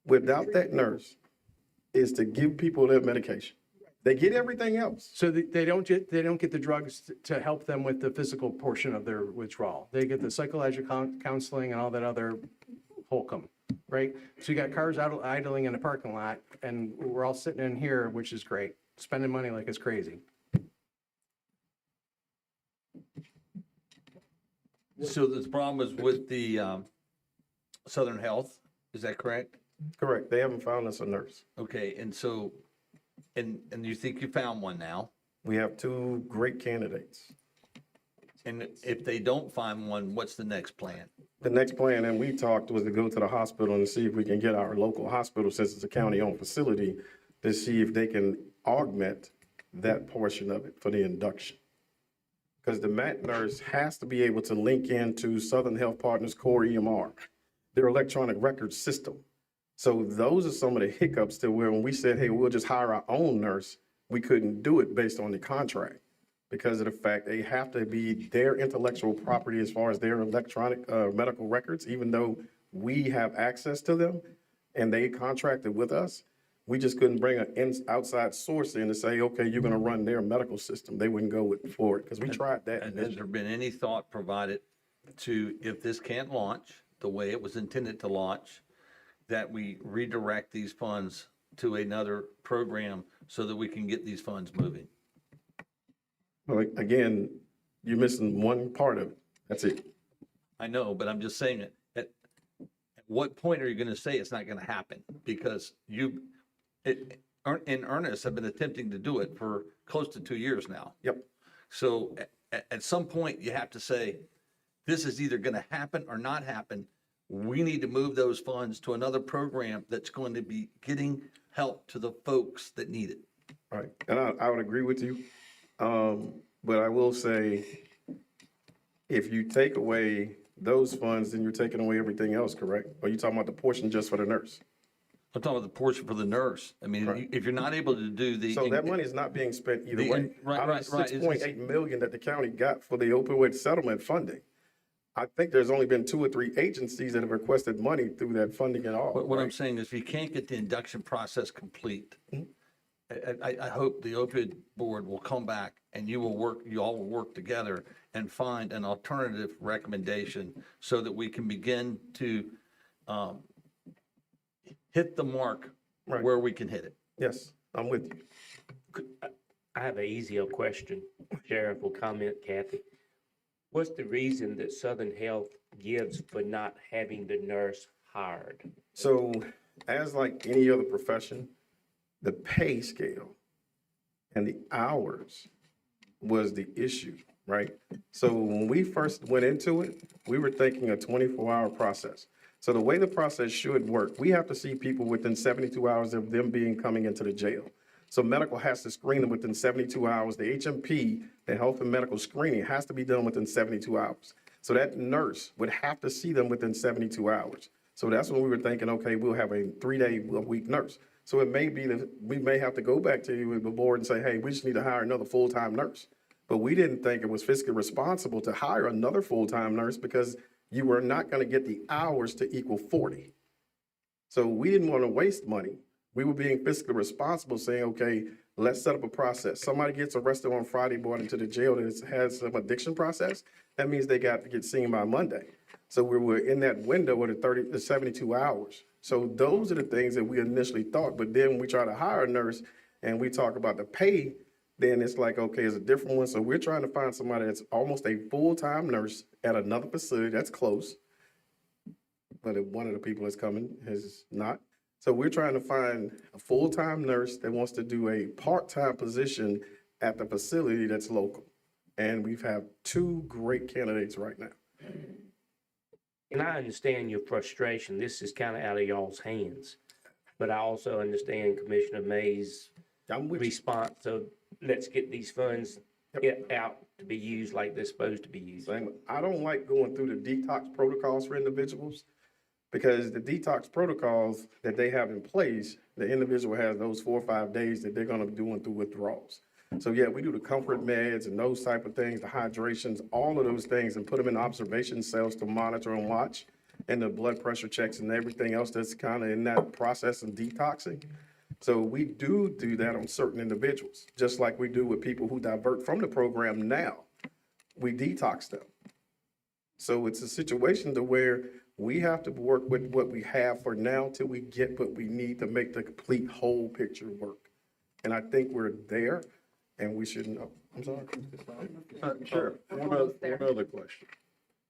S10: without that nurse is to give people their medication. They get everything else.
S11: So they don't get the drugs to help them with the physical portion of their withdrawal. They get the psychological counseling and all that other holcomb, right? So you got cars idling in a parking lot, and we're all sitting in here, which is great, spending money like it's crazy.
S6: So the problem is with the Southern Health, is that correct?
S10: Correct. They haven't found us a nurse.
S6: Okay, and so, and you think you found one now?
S10: We have 2 great candidates.
S6: And if they don't find one, what's the next plan?
S10: The next plan, and we talked, was to go to the hospital and see if we can get our local hospital, since it's a county-owned facility, to see if they can augment that portion of it for the induction. Because the MAT nurse has to be able to link into Southern Health Partners Core EMR, their electronic record system. So those are some of the hiccups to where when we said, hey, we'll just hire our own nurse, we couldn't do it based on the contract because of the fact they have to be their intellectual property as far as their electronic medical records, even though we have access to them and they contracted with us. We just couldn't bring an outside source in to say, okay, you're going to run their medical system. They wouldn't go for it because we tried that.
S6: And has there been any thought provided to, if this can't launch the way it was intended to launch, that we redirect these funds to another program so that we can get these funds moving?
S10: Well, again, you're missing one part of it. That's it.
S6: I know, but I'm just saying it. At what point are you going to say it's not going to happen? Because in earnest, have been attempting to do it for close to 2 years now.
S10: Yep.
S6: So at some point, you have to say, this is either going to happen or not happen. We need to move those funds to another program that's going to be getting help to the folks that need it.
S10: Right. And I would agree with you. But I will say, if you take away those funds, then you're taking away everything else, correct? Or are you talking about the portion just for the nurse?
S6: I'm talking about the portion for the nurse. I mean,
S10: Right.
S6: if you're not able to do the.
S10: So that money is not being spent either
S6: the-
S10: way.
S6: right,
S10: Out of
S6: right,
S10: the
S6: right.
S10: 6.8 million that the county got for the opioid settlement funding, I think there's only been 2 or 3 agencies that have requested money through that funding at all.
S6: But what I'm
S10: right?
S6: saying is if you can't get the induction process complete,
S10: Mm-hmm.
S6: I hope the opioid board will come back and you all will work together and find an alternative recommendation so that we can begin to hit the mark
S10: Right.
S6: where we can hit it.
S10: Yes, I'm with you.
S2: I have an easier question. Sheriff will comment, Kathy. What's the reason that Southern Health gives for not having the nurse hired?
S10: So as like any other profession, the pay scale and the hours was the issue, right? So when we first went into it, we were thinking a 24-hour process. So the way the process should work, we have to see people within 72 hours of them coming into the jail. So medical has to screen them within 72 hours. The HMP, the health and medical screening, has to be done within 72 hours. So that nurse would have to see them within 72 hours. So that's when we were thinking, okay, we'll have a 3-day-a-week nurse. So it may be that we may have to go back to you with the board and say, hey, we just need to hire another full-time nurse. But we didn't think it was fiscally responsible to hire another full-time nurse because you were not going to get the hours to equal 40. So we didn't want to waste money. We were being fiscally responsible, saying, okay, let's set up a process. Somebody gets arrested on Friday, brought into the jail that has some addiction process. That means they got to get seen by Monday. So we were in that window of the 72 hours. So those are the things that we initially thought. But then when we try to hire a nurse and we talk about the pay, then it's like, okay, it's a different one. So we're trying to find somebody that's almost a full-time nurse at another facility that's close. But one of the people that's coming is not. So we're trying to find a full-time nurse that wants to do a part-time position at the facility that's local. And we've had 2 great candidates right now.
S2: And I understand your frustration. This is kind of out of y'all's hands. But I also understand Commissioner May's response. So let's get these funds out to be used like they're supposed to be used.
S10: I don't like going through the detox protocols for individuals because the detox protocols that they have in place, the individual has those 4 or 5 days that they're going to be doing through withdrawals. So yeah, we do the comfort meds and those type of things, the hydrations, all of those things, and put them in observation cells to monitor and watch, and the blood pressure checks and everything else that's kind of in that process of detoxing. So we do that on certain individuals, just like we do with people who divert from the program now. We detox them. So it's a situation to where we have to work with what we have for now till we get what we need to make the complete whole picture work. And I think we're there. And we shouldn't, I'm sorry.
S4: Sure. One other question.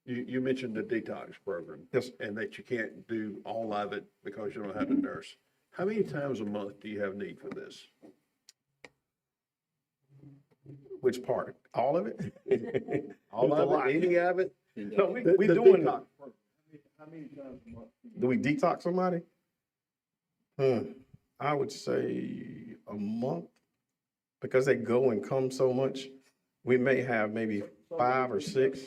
S4: You mentioned the detox program.
S10: Yes.
S4: And that you can't do all of it because you don't have a nurse. How many times a month do you have need for this?
S10: Which part? All of it?
S4: All
S10: There's a
S4: of
S10: lot.
S4: it, any of it?
S10: No, we
S4: The
S10: doing,
S4: detox program. How many times a month?
S10: do we detox somebody? I would say a month. Because they go and come so much, we may have maybe 5 or 6.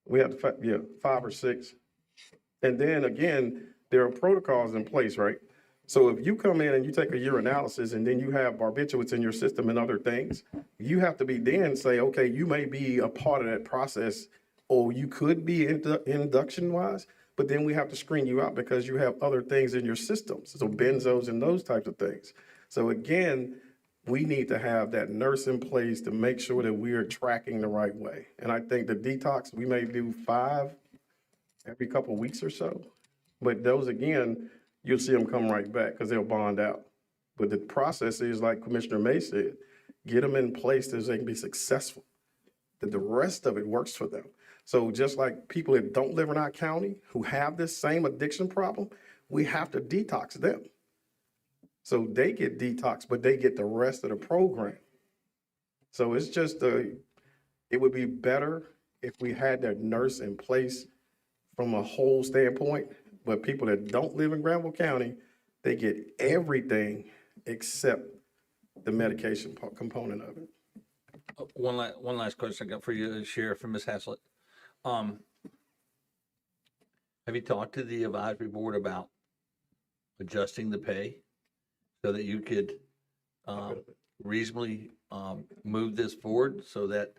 S10: We have to, 5 or 6. And then again, there are protocols in place, right? So if you come in and you take a urinalysis and then you have barbiturates in your system and other things, you have to be then say, okay, you may be a part of that process, or you could be induction wise, but then we have to screen you out because you have other things in your systems. So benzos and those types of things. So again, we need to have that nurse in place to make sure that we are tracking the right way. And I think the detox, we may do 5 every couple of weeks or so. But those, again, you'll see them come right back because they'll bond out. But the process is, like Commissioner May said, get them in place so they can be successful, that the rest of it works for them. So just like people that don't live in our county who have this same addiction problem, we have to detox them. So they get detox, but they get the rest of the program. So it's just it would be better if we had that nurse in place from a whole standpoint. But people that don't live in Granville County, they get everything except the medication component of it.
S6: One last question I got for you, Sheriff and Ms. Haslett. Have you talked to the advisory board about adjusting the pay so that you could reasonably move this forward so that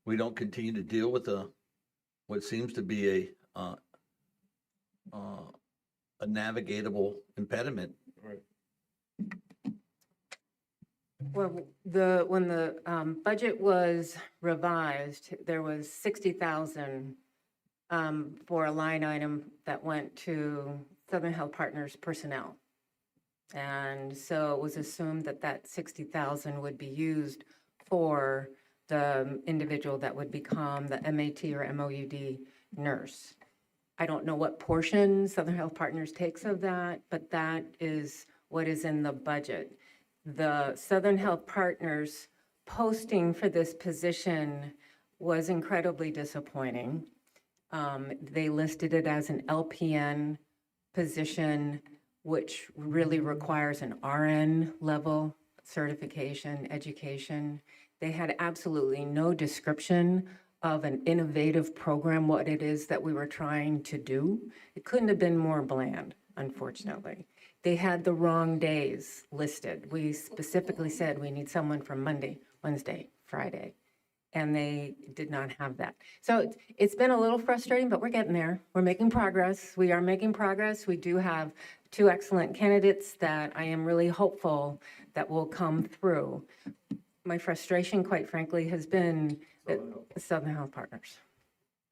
S6: we don't continue to deal with what seems to be a navigatable impediment.
S14: Well, when the budget was revised, there was 60,000 for a line item that went to Southern Health Partners personnel. And so it was assumed that that 60,000 would be used for the individual that would become the MAT or MOUD nurse. I don't know what portion Southern Health Partners takes of that, but that is what is in the budget. The Southern Health Partners posting for this position was incredibly disappointing. They listed it as an LPN position, which really requires an RN level certification, education. They had absolutely no description of an innovative program, what it is that we were trying to do. It couldn't have been more bland, unfortunately. They had the wrong days listed. We specifically said we need someone from Monday, Wednesday, Friday, and they did not have that. So it's been a little frustrating, but we're getting there. We're making progress. We are making progress. We do have 2 excellent candidates that I am really hopeful that will come through. My frustration, quite frankly, has been that Southern Health Partners.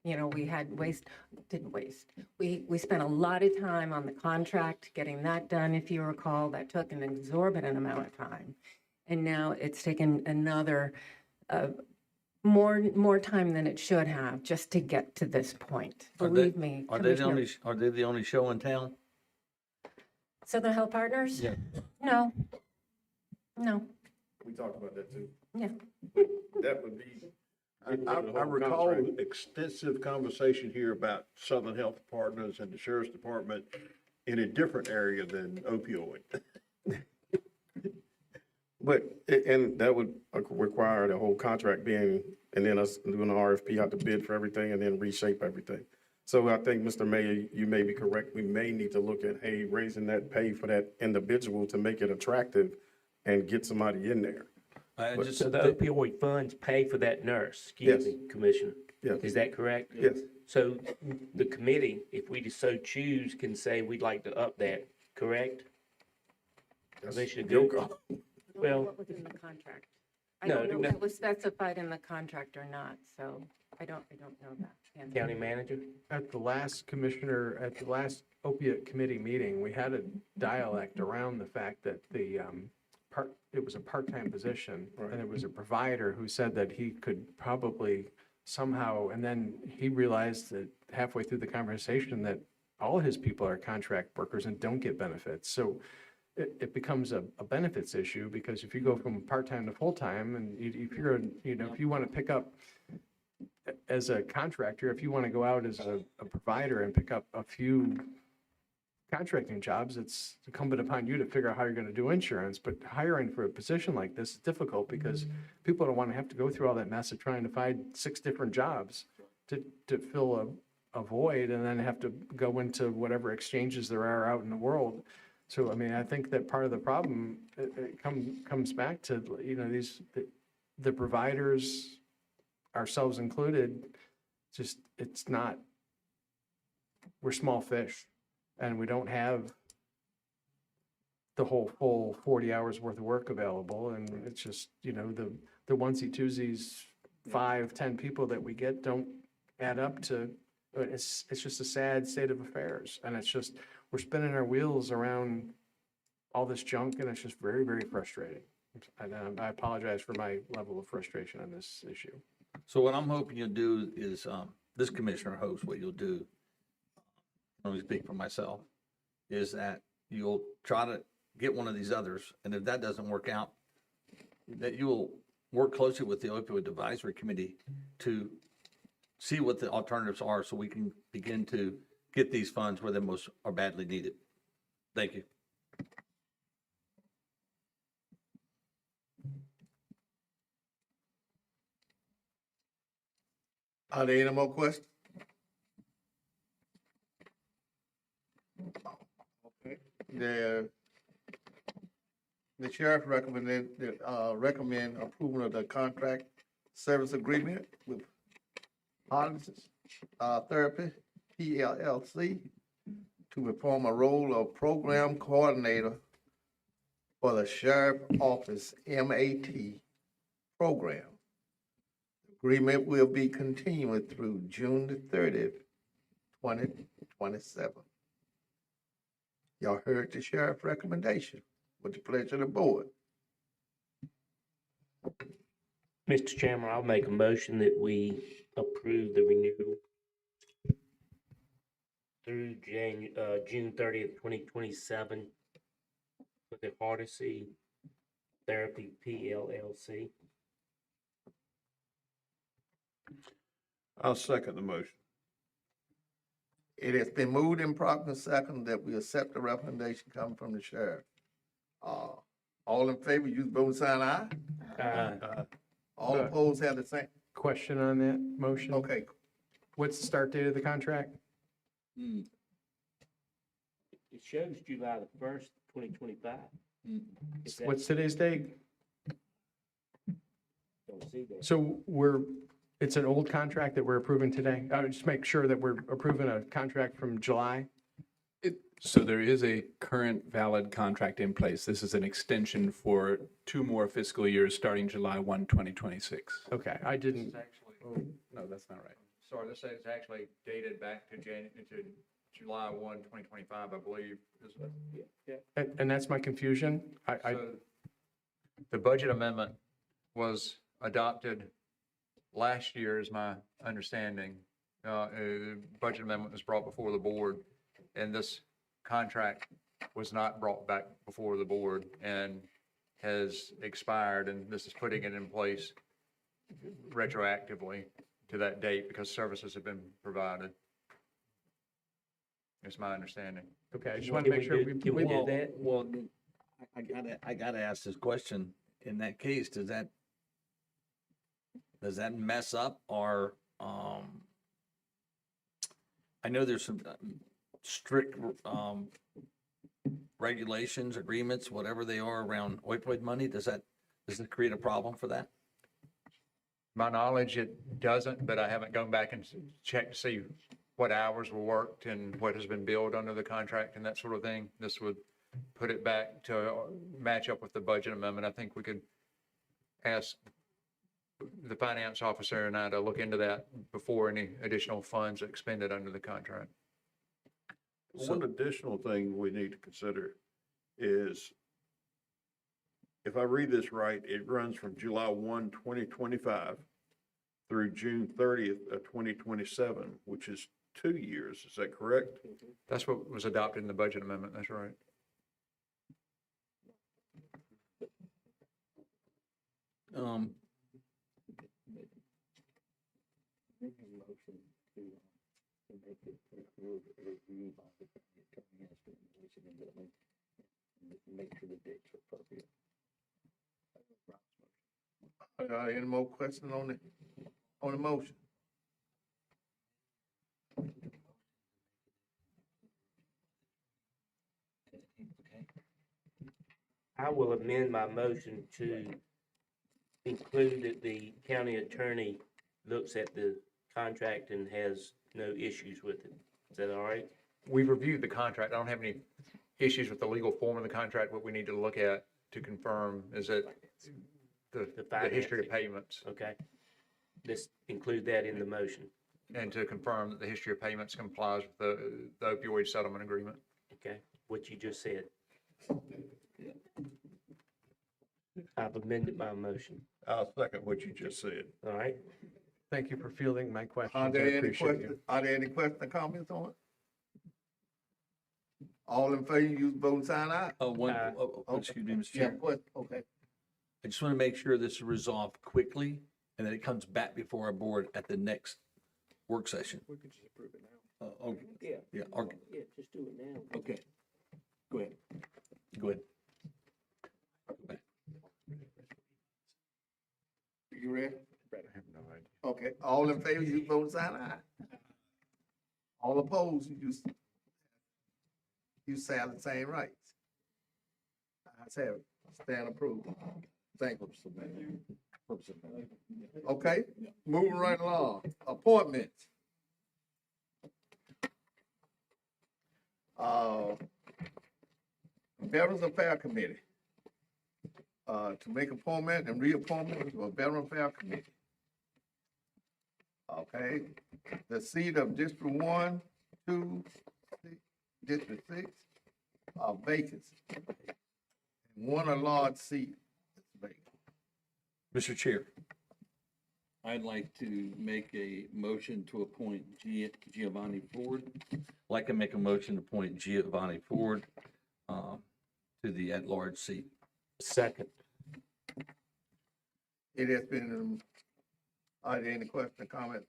S14: You know, we had we spent a lot of time on the contract, getting that done. If you recall, that took an exorbitant amount of time. And now it's taken another, more time than it should have just to get to this point. Believe me.
S6: Are they the only show in town?
S14: Southern Health Partners?
S6: Yeah.
S14: No.
S4: We talked about that too.
S14: Yeah.
S4: That would be, I recall extensive conversation here about Southern Health Partners and the Sheriff's Department in a different area than opioid.
S10: But, and that would require the whole contract being, and then us doing the RFP out to bid for everything and then reshape everything. So I think, Mr. Mayor, you may be correct. We may need to look at, hey, raising that pay for that individual to make it attractive and get somebody in there.
S2: So the opioid funds pay for that nurse, excuse me, Commissioner?
S10: Yes.
S2: Is that correct?
S10: Yes.
S2: So the committee, if we so choose, can say we'd like to up that, correct? Commissioner Gooch? Well,
S14: What was in the contract? I
S2: No,
S14: don't know
S2: no.
S14: if it was specified in the contract or not, so I don't know that. Yeah.
S2: County Manager?
S11: At the last opiate committee meeting, we had a dialect around the fact that it was a part-time position, and there was a provider who said that he could probably somehow, and then he realized that halfway through the conversation that all his people are contract workers and don't get benefits. So it becomes a benefits issue, because if you go from part-time to full-time, and if you're, if you want to pick up as a contractor, if you want to go out as a provider and pick up a few contracting jobs, it's incumbent upon you to figure out how you're going to do insurance. But hiring for a position like this is difficult because people don't want to have to go through all that mess of trying to find 6 different jobs to fill a void, and then have to go into whatever exchanges there are out in the world. So, I mean, I think that part of the problem comes back to, the providers, ourselves included, just, it's not, we're small fish, and we don't have the whole full 40 hours worth of work available. And it's just, the onesie twosies, 5, 10 people that we get don't add up to, it's just a sad state of affairs. And it's just, we're spinning our wheels around all this junk, and it's just very, very frustrating. And I apologize for my level of frustration on this issue.
S6: So what I'm hoping you'll do is, this commissioner hopes what you'll do, let me speak for myself, is that you'll try to get one of these others, and if that doesn't work out, that you'll work closely with the Opioid Advisory Committee to see what the alternatives are, so we can begin to get these funds where they most are badly needed. Thank you.
S13: Are there any more questions? Okay. the sheriff recommend approval of the contract service agreement with Heartistry Therapy, PLLC, to perform a role of program coordinator for the sheriff office MAT program. Agreement will be continued through June the 30th, 2027. Y'all heard the sheriff recommendation. With the pleasure of the board.
S2: Mr. Chairman, I'll make a motion that we approve the renewal through June 30th, 2027 for the Heartistry Therapy PLLC.
S4: I'll second the motion.
S13: It has been moved and properly second that we accept the recommendation coming from the sheriff. All in favor, use voting sign aye. All opposed have the same.
S11: Question on that motion?
S13: Okay,
S11: What's the start date of the contract?
S2: It shows July the 1st, 2025. Is that-
S11: What's today's date?
S2: Don't see that.
S11: So it's an old contract that we're approving today? I would just make sure that we're approving a contract from July.
S8: So there is a current valid contract in place. This is an extension for 2 more fiscal years, starting July 1, 2026.
S11: Okay, I didn't,
S8: No, that's not right.
S15: Sorry, this is actually dated back to July 1, 2025, I believe.
S11: and that's my confusion.
S15: So the budget amendment was adopted last year, is my understanding. The budget amendment was brought before the board, and this contract was not brought back before the board and has expired, and this is putting it in place retroactively to that date because services have been provided. It's my understanding.
S11: Okay, I just want to make sure.
S2: Can we do that?
S6: Well, I gotta ask this question. In that case, does that mess up our, I know there's some strict, regulations, agreements, whatever they are around opioid money. Does it create a problem for that?
S15: My knowledge, it doesn't, but I haven't gone back and checked to see what hours were worked and what has been billed under the contract and that sort of thing. This would put it back to match up with the budget amendment. I think we could ask the finance officer and I to look into that before any additional funds are expended under the contract.
S4: One additional thing we need to consider is, if I read this right, it runs from July 1, 2025 through June 30th of 2027, which is 2 years. Is that correct?
S15: That's what was adopted in the budget amendment. That's right.
S13: any more questions on the motion?
S2: I will amend my motion to include that the county attorney looks at the contract and has no issues with it. Is that all right?
S15: We've reviewed the contract. I don't have any issues with the legal form of the contract. What we need to look at to confirm is that the history of payments,
S2: Okay. Let's include that in the motion.
S15: and to confirm that the history of payments complies with the opioid settlement agreement.
S2: Okay, what you just said. I've amended my motion.
S4: I'll second what you just said.
S2: All right?
S11: Thank you for fielding my questions.
S13: Are
S11: I
S13: there any
S11: appreciate
S13: questions,
S11: you.
S13: are there any questions or comments on it? All in favor, use voting sign aye.
S6: Excuse me, Mr.
S13: Yeah,
S6: Chairman.
S13: okay.
S6: I just want to make sure this is resolved quickly and that it comes back before our board at the next work session.
S13: We could just approve it now.
S6: Okay. Yeah, okay.
S2: Yeah, just do it now.
S6: Okay. Go ahead. Go ahead.
S13: You ready?
S11: I have no idea.
S13: Okay, all in favor, use voting sign aye. All opposed, use you shall have the same rights. Ayes have it. Stand approved. Thank you. Okay, moving right along. Appointments. Veterans Affairs Committee. To make appointment and reappointment for Veteran Affairs Committee. Okay, the seat of District 1, 2, 6, District 6 are vacancy. And one at-large seat is vacant.
S6: Mr. Chair, I'd like to make a motion to appoint Giovanni Ford. I'd like to make a motion to appoint Giovanni Ford to the at-large seat.
S2: Second.
S13: It has been, are there any questions or comments?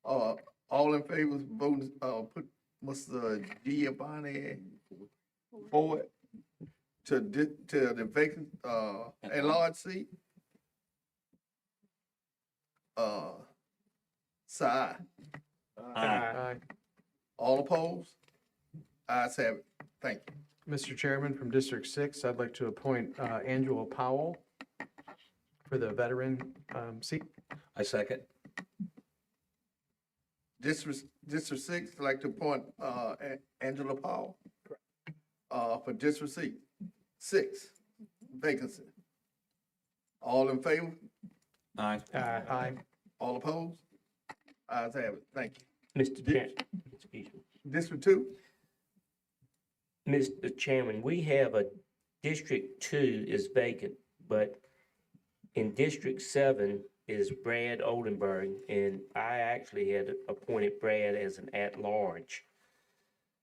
S13: All in favor of voting, put Mr. Giovanni Ford to the vacant, at-large seat? Say aye.
S11: Aye.
S13: All opposed? Ayes have it. Thank you.
S11: Mr. Chairman, from District 6, I'd like to appoint Angela Powell for the veteran seat.
S6: I second.
S13: District 6, I'd like to appoint Angela Powell for District 6, vacancy. All in favor?
S6: Aye.
S11: Aye.
S13: All opposed? Ayes have it. Thank you.
S2: Mr. Chairman, excuse me.
S13: District 2?
S2: Mr. Chairman, we have a District 2 is vacant, but in District 7 is Brad Oldenburg, and I actually had appointed Brad as an at-large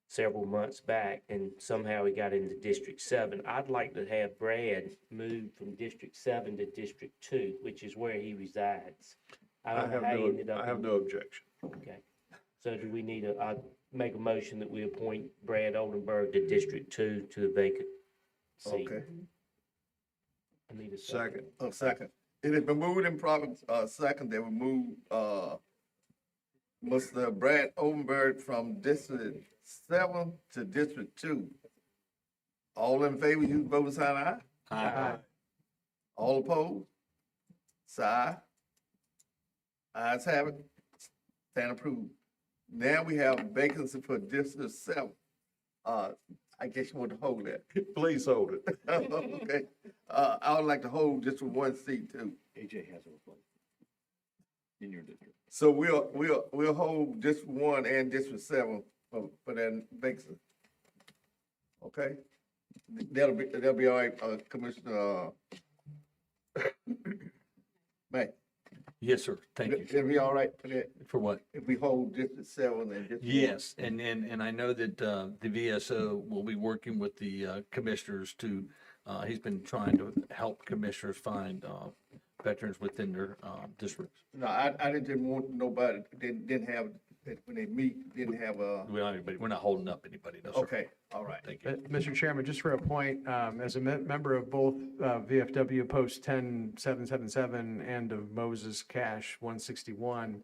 S2: several months back, and somehow he got into District 7. I'd like to have Brad move from District 7 to District 2, which is where he resides. I don't know how he ended up.
S4: I have no objection.
S2: Okay. So do we need I make a motion that we appoint Brad Oldenburg to District 2 to the vacant seat?
S13: Okay.
S2: I need a second.
S4: Second.
S13: Second. It has been moved in proper, second, that we move, Mr. Brad Oldenburg from District 7 to District 2. All in favor, use voting sign aye.
S11: Aye.
S13: All opposed? Say aye. Ayes have it. Stand approved. Now we have vacancy for District 7. I guess you want to hold that.
S4: Please hold it.
S13: Okay. I would like to hold District 1 seat too.
S6: AJ has a replacement in your district.
S13: So we'll hold District 1 and District 7 for that vacancy. Okay? That'll be all right, Commissioner, May.
S6: Yes, sir. Thank you.
S13: It'll be all right for that,
S6: For what?
S13: if we hold District 7 and District 1.
S6: Yes, and I know that the VSO will be working with the commissioners to, he's been trying to help commissioners find veterans within their districts.
S13: No, I didn't want nobody, didn't have, when they meet, didn't have a,
S6: We're not holding up anybody, no, sir.
S13: okay, all right.
S6: Thank you.
S11: Mr. Chairman, just for a point, as a member of both VFW Post 10777 and of Moses Cash 161,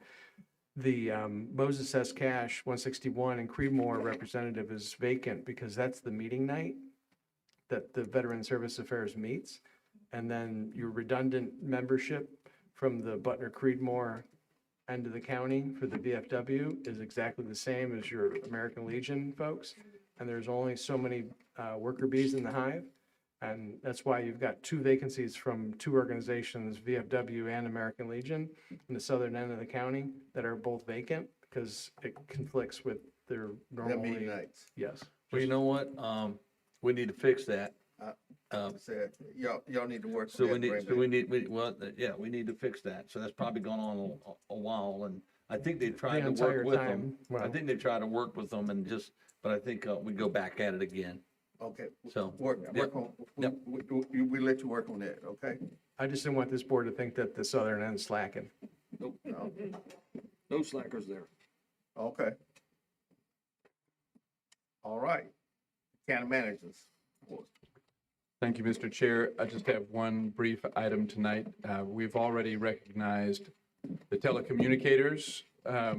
S11: the Moses S. Cash 161 and Creedmoor representative is vacant because that's the meeting night that the Veteran Service Affairs meets. And then your redundant membership from the Butner-Creedmoor end of the county for the VFW is exactly the same as your American Legion folks. And there's only so many worker bees in the hive. And that's why you've got two vacancies from two organizations, VFW and American Legion, in the southern end of the county that are both vacant because it conflicts with their
S13: Their meeting
S11: normally.
S13: nights.
S11: Yes.
S6: Well, you know what? We need to fix that.
S13: Said, y'all need to work.
S6: So
S13: on that,
S6: we need to fix that. So that's probably gone on a while, and I think they tried to
S11: entire
S6: work with
S11: time,
S6: them. I
S11: well-
S6: think they tried to work with them and but I think we go back at it again.
S13: Okay.
S6: So,
S13: Work on,
S6: Yep.
S13: we let you work on that, okay?
S11: I just didn't want this board to think that the southern end's slacking.
S13: No.
S6: No slackers there.
S13: Okay. All right. County managers.
S8: Thank you, Mr. Chair. I just have one brief item tonight. We've already recognized the telecommunicators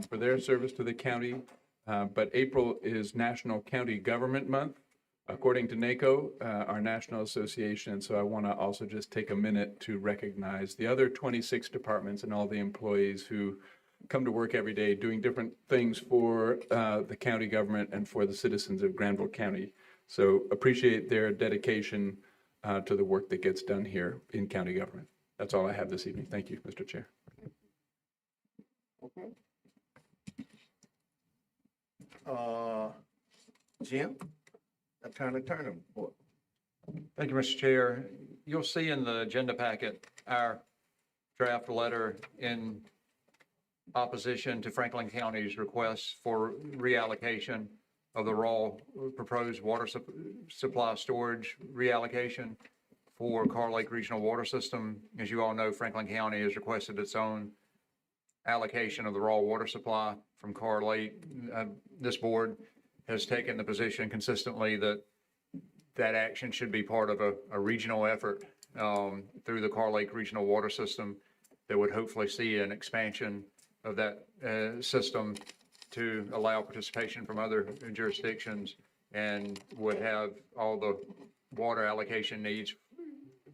S8: for their service to the county, but April is National County Government Month, according to NACO, our national association. So I want to also just take a minute to recognize the other 26 departments and all the employees who come to work every day doing different things for the county government and for the citizens of Granville County. So appreciate their dedication to the work that gets done here in county government. That's all I have this evening. Thank you, Mr. Chair.
S13: Okay. Jim, Attorney Turner report.
S15: Thank you, Mr. Chair. You'll see in the agenda packet our draft letter in opposition to Franklin County's request for reallocation of the raw proposed water supply storage reallocation for Carr Lake Regional Water System. As you all know, Franklin County has requested its own allocation of the raw water supply from Carr Lake. This board has taken the position consistently that that action should be part of a regional effort through the Carr Lake Regional Water System that would hopefully see an expansion of that system to allow participation from other jurisdictions and would have all the water allocation needs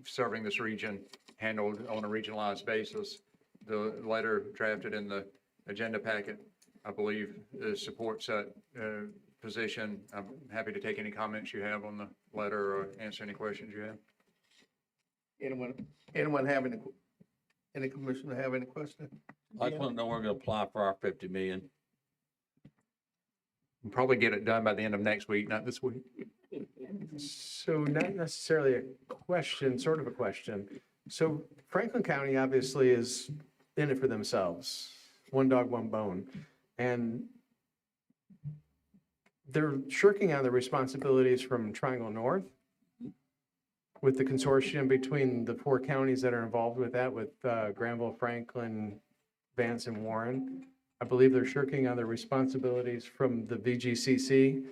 S15: serving this region handled on a regionalized basis. The letter drafted in the agenda packet, I believe, supports that position. I'm happy to take any comments you have on the letter or answer any questions you have.
S13: Anyone have any commissioner have any questions?
S6: I just want to know where we're going to apply for our 50 million.
S15: We'll probably get it done by the end of next week, not this week.
S11: So not necessarily a question, sort of a question. So Franklin County obviously is in it for themselves. One dog, one bone. And they're shirking on the responsibilities from Triangle North with the consortium between the 4 counties that are involved with that, with Granville, Franklin, Vance, and Warren. I believe they're shirking on their responsibilities from the VGCC,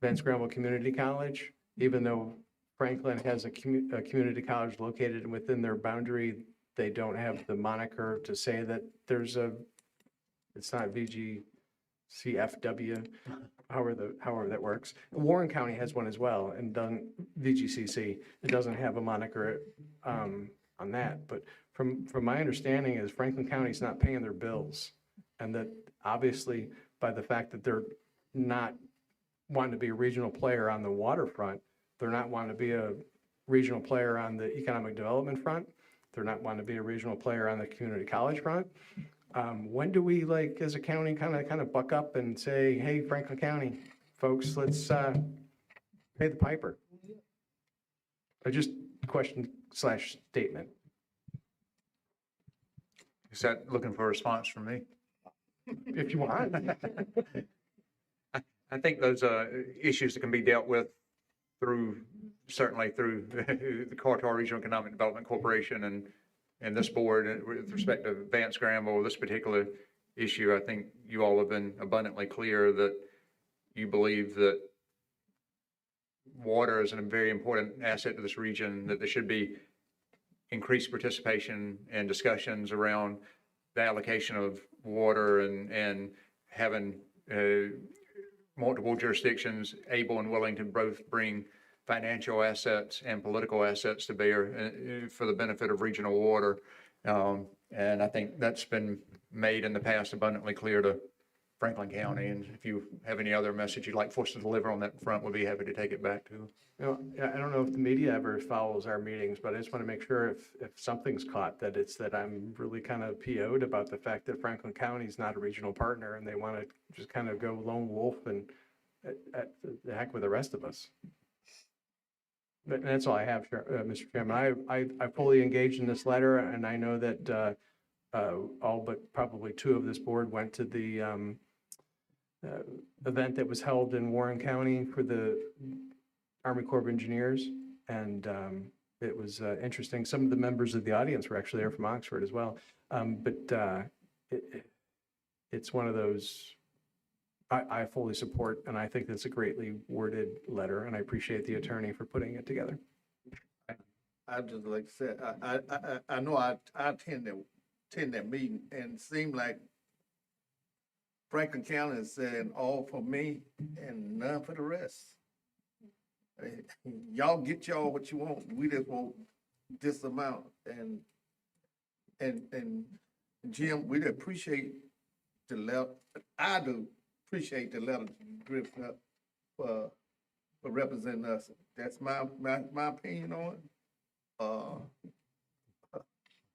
S11: Vance Granville Community College, even though Franklin has a community college located within their boundary. They don't have the moniker to say that there's it's not VGCFW, however that works. Warren County has one as well, and VGCC. It doesn't have a moniker on that. But from my understanding is Franklin County's not paying their bills. And that obviously by the fact that they're not wanting to be a regional player on the waterfront, they're not wanting to be a regional player on the economic development front. They're not wanting to be a regional player on the community college front. When do we, like, as a county, kind of buck up and say, hey, Franklin County folks, let's pay the piper? Just question/statement.
S15: Is that looking for a response from me?
S11: If you want.
S15: I think those are issues that can be dealt with certainly through the Carter Regional Economic Development Corporation and this board with respect to Vance Granville. This particular issue, I think you all have been abundantly clear that you believe that water is a very important asset to this region, that there should be increased participation and discussions around the allocation of water and having multiple jurisdictions able and willing to both bring financial assets and political assets to bear for the benefit of regional water. And I think that's been made in the past abundantly clear to Franklin County. And if you have any other message you'd like for us to deliver on that front, we'll be happy to take it back to.
S11: I don't know if the media ever follows our meetings, but I just want to make sure if something's caught, that it's that I'm really kind of PO'd about the fact that Franklin County is not a regional partner and they want to just kind of go lone wolf and the heck with the rest of us. But that's all I have, Mr. Chairman. I fully engaged in this letter, and I know that all but probably 2 of this board went to the event that was held in Warren County for the Army Corps of Engineers, and it was interesting. Some of the members of the audience were actually there from Oxford as well. But it's one of those I fully support, and I think that's a greatly worded letter, and I appreciate the attorney for putting it together.
S13: I'd just like to say, I know I attend that meeting, and it seemed like Franklin County is saying all for me and none for the rest. Y'all get y'all what you want. We just want this amount. And Jim, we appreciate the letter. I do appreciate the letter, Griffin, for representing us. That's my opinion on it.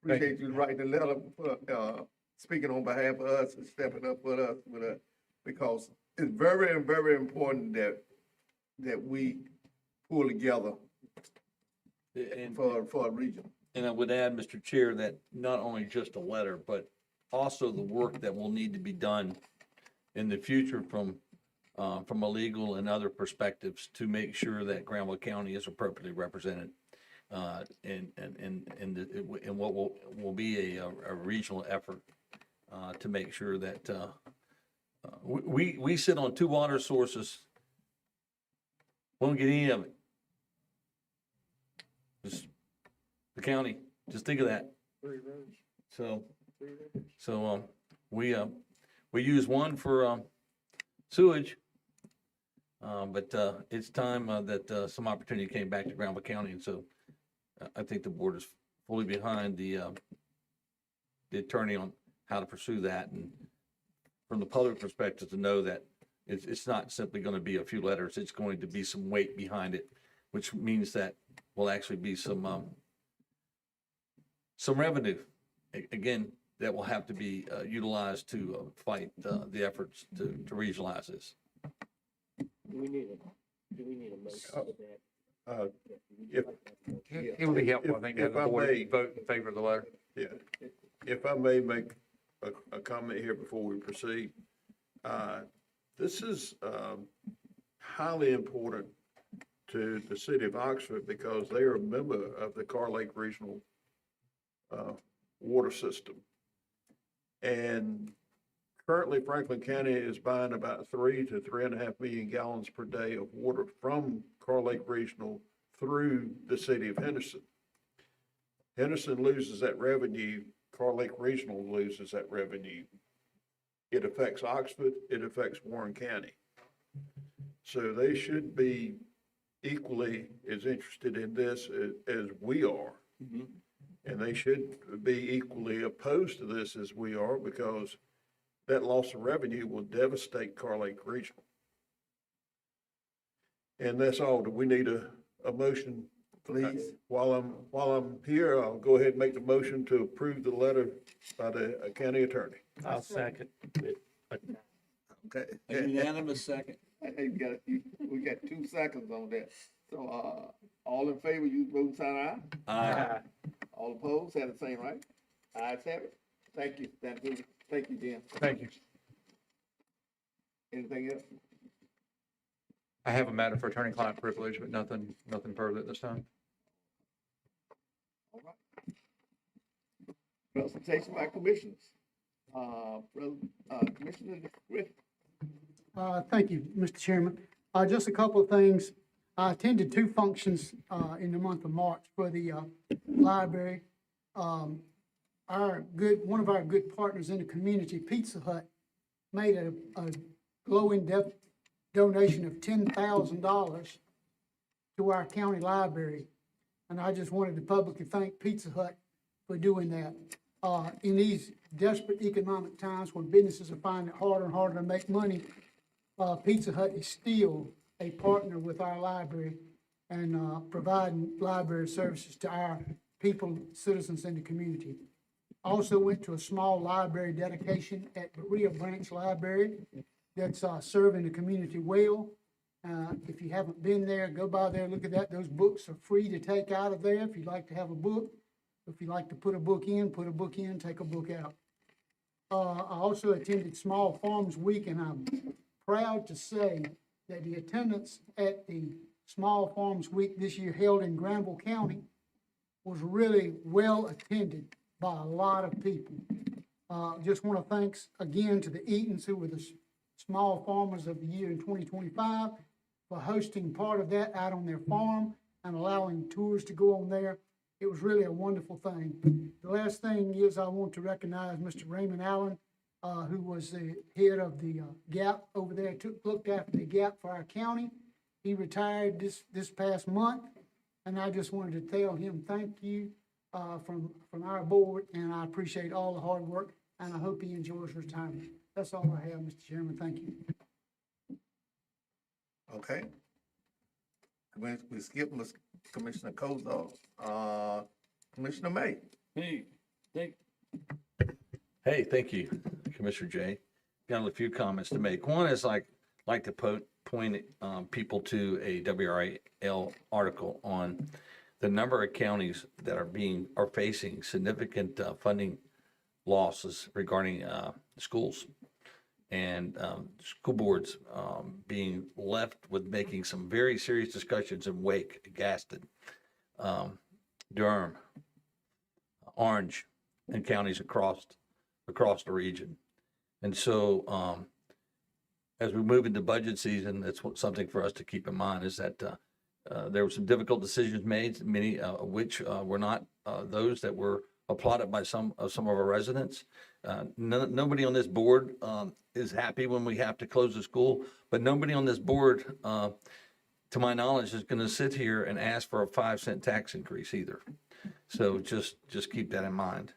S13: Appreciate you writing the letter for, speaking on behalf of us and stepping up for us because it's very, very important that we pull together
S6: And,
S13: for a region.
S6: and I would add, Mr. Chair, that not only just a letter, but also the work that will need to be done in the future from a legal and other perspectives to make sure that Granville County is appropriately represented in what will be a regional effort to make sure that we sit on two water sources. Won't get any of it. Just the county. Just think of that. So we use one for sewage, but it's time that some opportunity came back to Granville County, and so I think the board is fully behind the attorney on how to pursue that, and from the public perspective to know that it's not simply going to be a few letters. It's going to be some weight behind it, which means that will actually be some revenue. Again, that will have to be utilized to fight the efforts to regionalize this.
S2: Do we need a motion for that?
S15: It would be helpful, I think, to have
S4: if
S15: the
S4: I
S15: board
S4: may-
S15: vote in favor of the letter.
S4: Yeah, if I may make a comment here before we proceed. This is highly important to the city of Oxford because they are a member of the Carr Lake Regional water system. And currently Franklin County is buying about 3 to 3.5 million gallons per day of water from Carr Lake Regional through the city of Henderson. Henderson loses that revenue, Carr Lake Regional loses that revenue. It affects Oxford, it affects Warren County. So they should be equally as interested in this as we are. And they should be equally opposed to this as we are because that loss of revenue will devastate Carr Lake Regional. And that's all. Do we need a motion?
S13: Please.
S4: While I'm here, I'll go ahead and make the motion to approve the letter by the county attorney.
S2: I'll second it.
S13: Okay.
S6: A unanimous second.
S13: Hey, we got 2 seconds on that. So, all in favor, use voting sign aye.
S6: Aye.
S13: All opposed, have the same right. Ayes have it. Thank you. Thank you, Jim.
S15: Thank you.
S13: Anything else?
S15: I have a matter for attorney-client privilege, but nothing further at this time.
S13: All right. Presentation by commissioners. Commissioner Griffin.
S16: Thank you, Mr. Chairman. Just a couple of things. I attended 2 functions in the month of March for the library. One of our good partners in the community, Pizza Hut, made a glow-in-depth donation of $10,000 to our county library. And I just wanted to publicly thank Pizza Hut for doing that. In these desperate economic times when businesses are finding it harder and harder to make money, Pizza Hut is still a partner with our library and providing library services to our people, citizens in the community. Also went to a small library dedication at Berea Branch Library that's serving the community well. If you haven't been there, go by there, look at that. Those books are free to take out of there if you'd like to have a book. If you'd like to put a book in, take a book out. I also attended Small Farms Week, and I'm proud to say that the attendance at the Small Farms Week this year held in Granville County was really well attended by a lot of people. Just want to thanks again to the Eatons, who were the small farmers of the year in 2025, for hosting part of that out on their farm and allowing tours to go on there. It was really a wonderful thing. The last thing is I want to recognize Mr. Raymond Allen, who was the head of the GAP over there, looked after the GAP for our county. He retired this past month, and I just wanted to tell him thank you from our board, and I appreciate all the hard work, and I hope he enjoys retirement. That's all I have, Mr. Chairman. Thank you.
S13: Okay. We skip Commissioner Kozol. Commissioner May.
S6: Hey, thank you, Commissioner Jay. Got a few comments to make. One is like to point people to a WRAL article on the number of counties that are facing significant funding losses regarding schools, and school boards being left with making some very serious discussions in Wake, Gaston, Durham, Orange, and counties across the region. And so as we move into budget season, that's something for us to keep in mind, is that there were some difficult decisions made, many of which were not those that were applauded by some of our residents. Nobody on this board is happy when we have to close the school, but nobody on this board, to my knowledge, is going to sit here and ask for a 5-cent tax increase either. So just keep that in mind.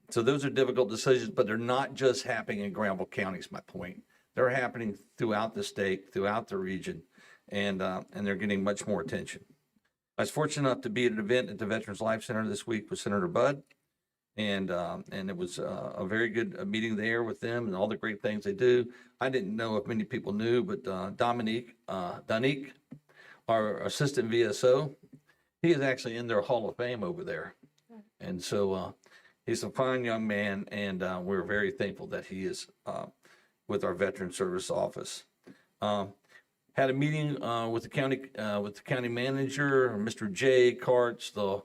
S6: So those are difficult decisions, but they're not just happening in Granville County, is my point. They're happening throughout the state, throughout the region, and they're getting much more attention. I was fortunate enough to be at an event at the Veterans Life Center this week with Senator Budd, and it was a very good meeting there with them and all the great things they do. I didn't know if many people knew, but Donique, our assistant VSO, he is actually in their Hall of Fame over there. And so he's a fine young man, and we're very thankful that he is with our Veteran Service Office. Had a meeting with the county manager, Mr. Jay Karts, the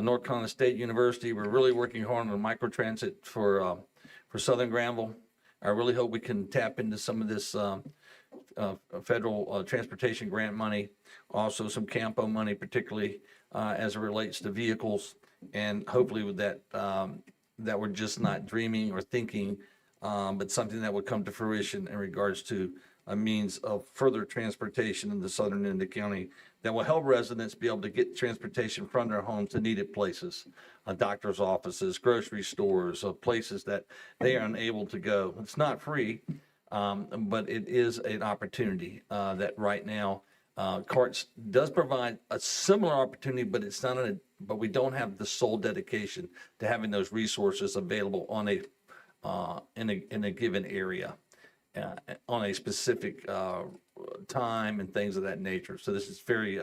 S6: North Carolina State University. We're really working hard on microtransit for Southern Granville. I really hope we can tap into some of this federal transportation grant money, also some CAMPO money, particularly as it relates to vehicles, and hopefully with that, that we're just not dreaming or thinking, but something that would come to fruition in regards to a means of further transportation in the southern end of the county that will help residents be able to get transportation from their homes to needed places, doctor's offices, grocery stores, places that they are unable to go. It's not free, but it is an opportunity that right now CARTS does provide a similar opportunity, but it's not but we don't have the sole dedication to having those resources available on in a given area. On a specific time and things of that nature. So this is very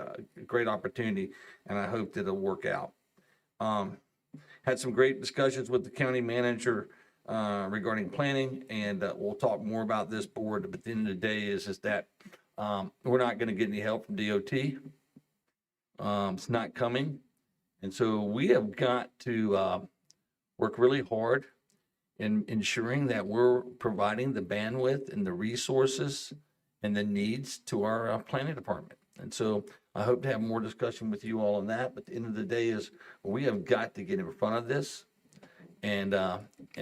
S6: great opportunity, and I hope that it'll work out. Had some great discussions with the county manager regarding planning, and we'll talk more about this board, but at the end of the day is that we're not going to get any help from DOT. It's not coming. And so we have got to work really hard in ensuring that we're providing the bandwidth and the resources and the needs to our planning department. And so I hope to have more discussion with you all on that. But at the end of the day is we have got to get in front of this and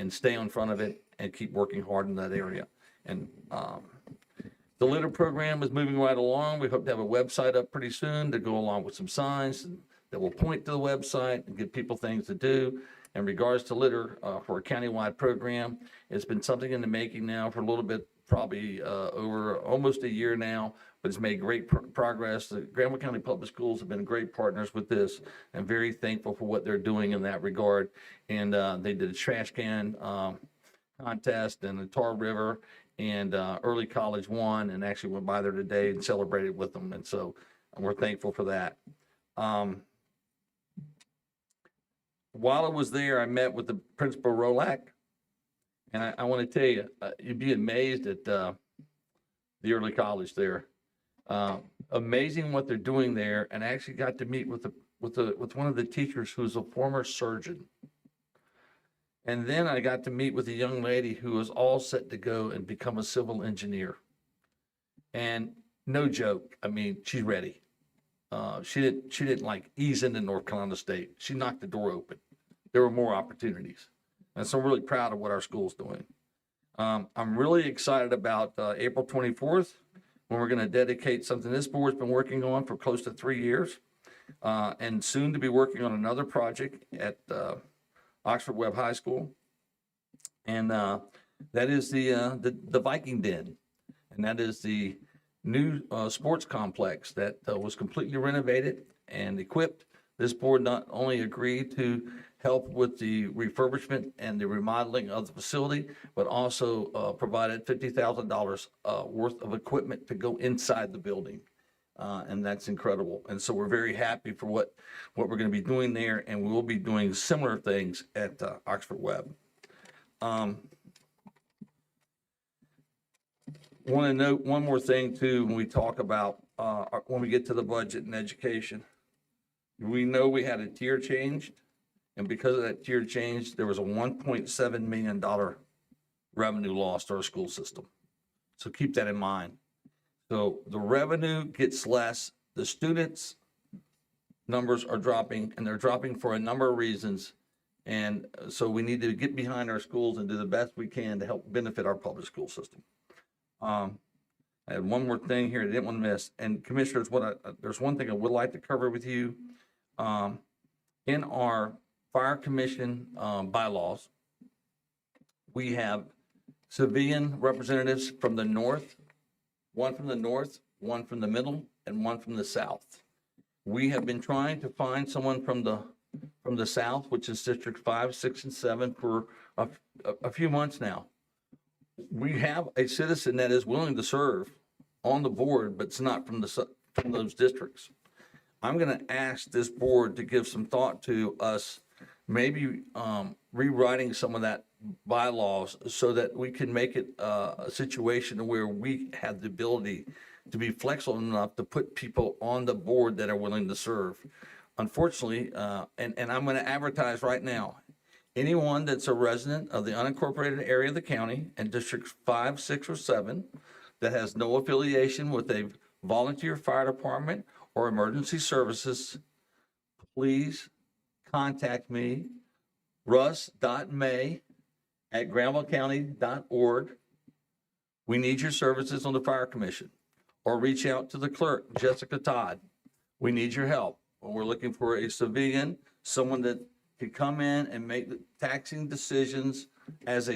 S6: stay in front of it and keep working hard in that area. And the litter program is moving right along. We hope to have a website up pretty soon to go along with some signs that will point to the website and give people things to do. In regards to litter for a countywide program, it's been something in the making now for a little bit, probably over almost a year now, but it's made great progress. The Granville County Public Schools have been great partners with this. I'm very thankful for what they're doing in that regard. And they did a trash can contest in the Tar River, and Early College won, and actually went by there today and celebrated with them. And so we're thankful for that. While I was there, I met with the Principal Rolak, and I want to tell you, you'd be amazed at the Early College there. Amazing what they're doing there, and I actually got to meet with one of the teachers who's a former surgeon. And then I got to meet with a young lady who was all set to go and become a civil engineer. And no joke, I mean, she's ready. She didn't like ease into North Carolina State. She knocked the door open. There were more opportunities. And so I'm really proud of what our school's doing. I'm really excited about April 24th when we're going to dedicate something this board's been working on for close to 3 years, and soon to be working on another project at Oxford Webb High School. And that is the Viking Den. And that is the new sports complex that was completely renovated and equipped. This board not only agreed to help with the refurbishment and the remodeling of the facility, but also provided $50,000 worth of equipment to go inside the building. And that's incredible. And so we're very happy for what we're going to be doing there, and we will be doing similar things at Oxford Webb. Want to note one more thing too when we talk about when we get to the budget and education. We know we had a tier changed, and because of that tier change, there was a $1.7 million revenue loss to our school system. So keep that in mind. So the revenue gets less, the students' numbers are dropping, and they're dropping for a number of reasons. And so we need to get behind our schools and do the best we can to help benefit our public school system. I had one more thing here I didn't want to miss. And commissioners, there's one thing I would like to cover with you. In our fire commission bylaws, we have civilian representatives from the north, one from the north, one from the middle, and one from the south. We have been trying to find someone from the south, which is District 5, 6, and 7 for a few months now. We have a citizen that is willing to serve on the board, but it's not from those districts. I'm going to ask this board to give some thought to us maybe rewriting some of that bylaws so that we can make it a situation where we have the ability to be flexible enough to put people on the board that are willing to serve. Unfortunately, and I'm going to advertise right now, anyone that's a resident of the unincorporated area of the county and Districts 5, 6, or 7 that has no affiliation with a volunteer fire department or emergency services, please contact me, russ.may@granvillecounty.org. We need your services on the fire commission. Or reach out to the clerk, Jessica Todd. We need your help. We're looking for a civilian, someone that could come in and make the taxing decisions as a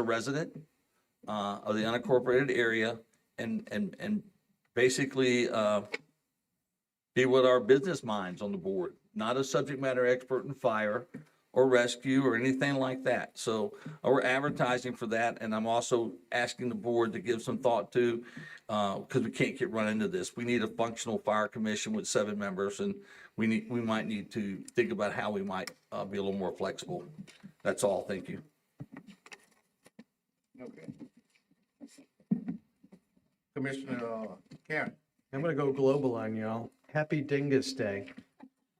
S6: resident of the unincorporated area, and basically be with our business minds on the board, not a subject matter expert in fire or rescue or anything like that. So we're advertising for that, and I'm also asking the board to give some thought to, because we can't get run into this. We need a functional fire commission with 7 members, and we might need to think about how we might be a little more flexible. That's all. Thank you.
S13: Okay. Commissioner Karan.
S11: I'm gonna go global on y'all. Happy Dingus Day.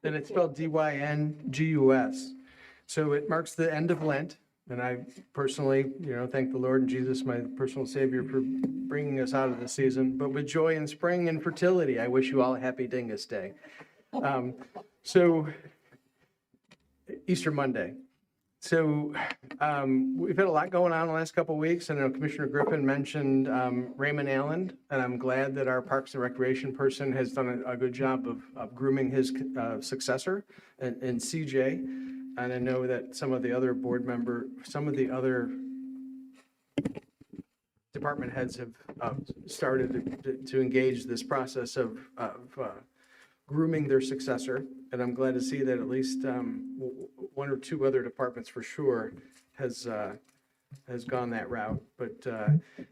S11: And it's spelled D-Y-N-G-U-S. So it marks the end of Lent. And I personally, thank the Lord and Jesus, my personal Savior, for bringing us out of the season. But with joy and spring and fertility, I wish you all a happy Dingus Day. So Easter Monday. So we've had a lot going on the last couple of weeks. I know Commissioner Griffin mentioned Raymond Allen, and I'm glad that our Parks and Recreation person has done a good job of grooming his successor and CJ. And I know that some of the other department heads have started to engage this process of grooming their successor. And I'm glad to see that at least one or two other departments for sure has gone that route. But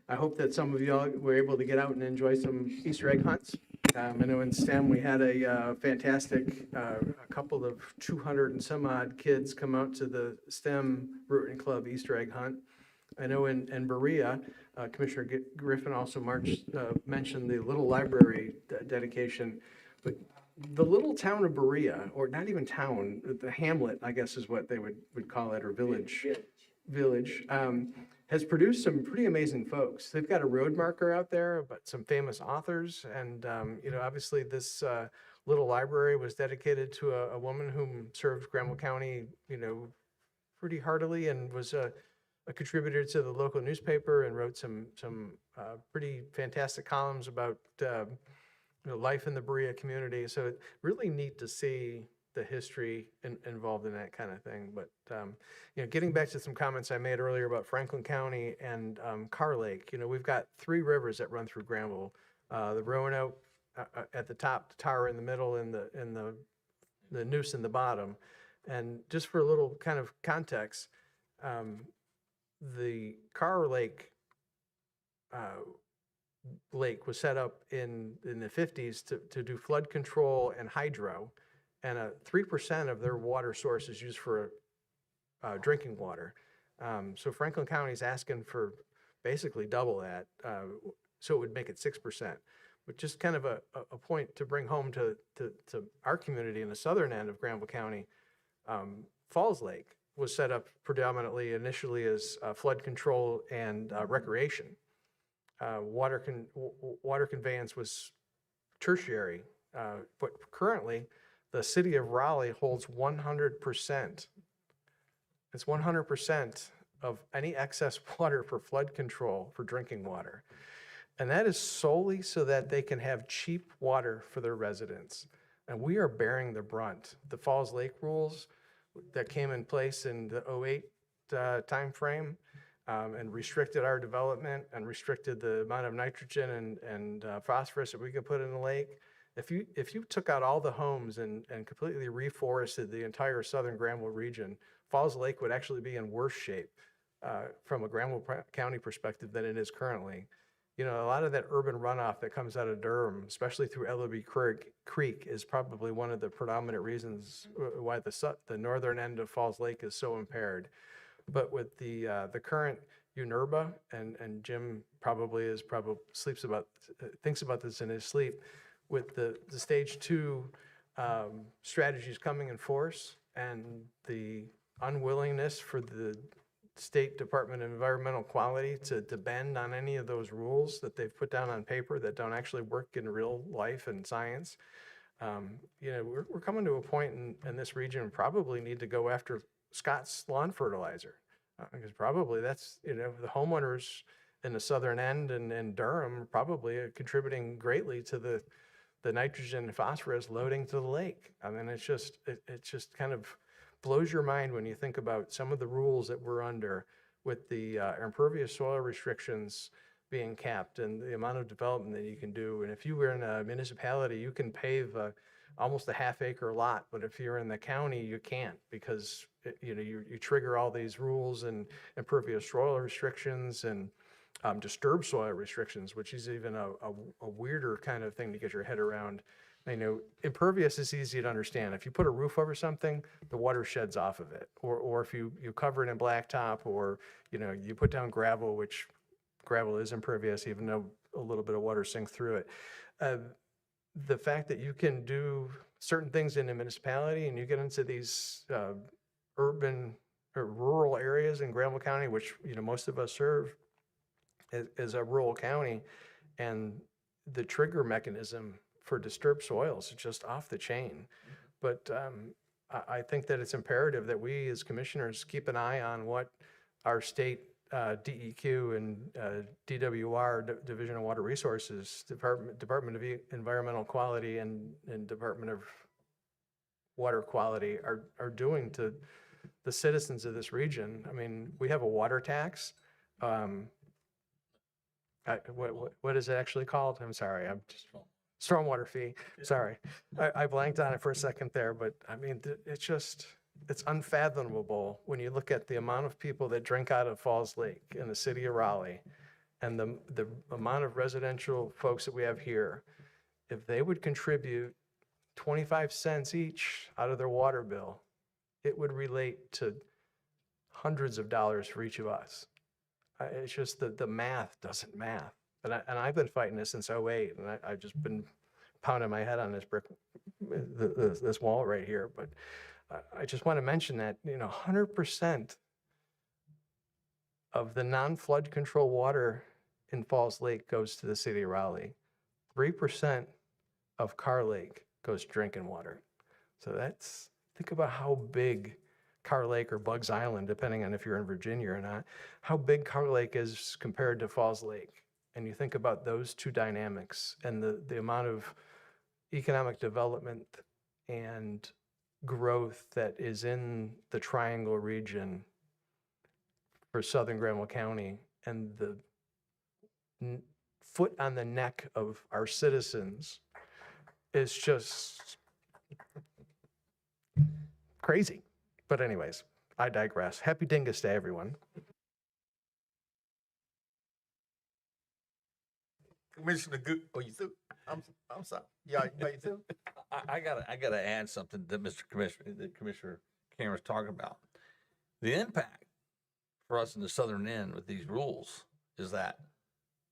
S11: I hope that some of y'all were able to get out and enjoy some Easter egg hunts. I know in STEM we had a fantastic, a couple of 200 and some odd kids come out to the STEM Rotary Club Easter egg hunt. I know in Berea, Commissioner Griffin also mentioned the little library dedication. But the little town of Berea, or not even town, the hamlet, I guess is what they would call it, or village, has produced some pretty amazing folks. They've got a road marker out there, but some famous authors. And, obviously this little library was dedicated to a woman whom served Granville County, pretty heartily, and was a a contributor to the local newspaper and wrote some pretty fantastic columns about life in the Berea community. So it's really neat to see the history involved in that kind of thing. But getting back to some comments I made earlier about Franklin County and Carr Lake, we've got 3 rivers that run through Granville. The Roanoke at the top, the Tar in the middle, and the Noose in the bottom. And just for a little kind of context, the Carr Lake lake was set up in the 50s to do flood control and hydro, and 3% of their water source is used for drinking water. So Franklin County is asking for basically double that, so it would make it 6%. But just kind of a point to bring home to our community in the southern end of Granville County, Falls Lake was set up predominantly initially as flood control and recreation. Water conveyance was tertiary, but currently the city of Raleigh holds 100%. It's 100% of any excess water for flood control for drinking water. And that is solely so that they can have cheap water for their residents. And we are bearing the brunt. The Falls Lake rules that came in place in the 2008 timeframe and restricted our development and restricted the amount of nitrogen and phosphorus that we could put in the lake. If you took out all the homes and completely reforested the entire southern Granville region, Falls Lake would actually be in worse shape from a Granville County perspective than it is currently. A lot of that urban runoff that comes out of Durham, especially through Ellerby Creek, is probably one of the predominant reasons why the northern end of Falls Lake is so impaired. But with the current UNERBA, and Jim thinks about this in his sleep, with the stage 2 strategies coming in force and the unwillingness for the State Department of Environmental Quality to bend on any of those rules that they've put down on paper that don't actually work in real life and science. We're coming to a point in this region we probably need to go after Scott's lawn fertilizer, because probably that's, the homeowners in the southern end and Durham are probably contributing greatly to the nitrogen and phosphorus loading to the lake. I mean, it's just kind of blows your mind when you think about some of the rules that we're under with the impervious soil restrictions being capped and the amount of development that you can do. And if you were in a municipality, you can pave almost a half-acre lot, but if you're in the county, you can't, because you trigger all these rules and impervious soil restrictions and disturbed soil restrictions, which is even a weirder kind of thing to get your head around. Impervious is easy to understand. If you put a roof over something, the water sheds off of it. Or if you cover it in blacktop, or you put down gravel, which gravel is impervious, even though a little bit of water sinks through it. The fact that you can do certain things in a municipality and you get into these urban or rural areas in Granville County, which most of us serve, is a rural county, and the trigger mechanism for disturbed soils is just off the chain. But I think that it's imperative that we as commissioners keep an eye on what our state DEQ and DWR, Division of Water Resources, Department of Environmental Quality and Department of Water Quality are doing to the citizens of this region. I mean, we have a water tax. What is it actually called? I'm sorry, I'm just stormwater fee. Sorry, I blanked on it for a second there, but I mean, it's unfathomable when you look at the amount of people that drink out of Falls Lake in the city of Raleigh and the amount of residential folks that we have here. If they would contribute 25 cents each out of their water bill, it would relate to hundreds of dollars for each of us. It's just the math doesn't math. And I've been fighting this since 2008, and I've just been pounding my head on this this wall right here. But I just want to mention that 100% of the non-flood control water in Falls Lake goes to the city of Raleigh. 3% of Carr Lake goes to drinking water. So think about how big Carr Lake or Bugs Island, depending on if you're in Virginia or not, how big Carr Lake is compared to Falls Lake. And you think about those two dynamics and the amount of economic development and growth that is in the Triangle region for southern Granville County, and the foot on the neck of our citizens is just crazy. But anyways, I digress. Happy Dingus Day, everyone.
S1: Commissioner Gooch, oh, you through? I'm sorry. Yeah, you through?
S6: I gotta add something that Commissioner Karan was talking about. The impact for us in the southern end with these rules is that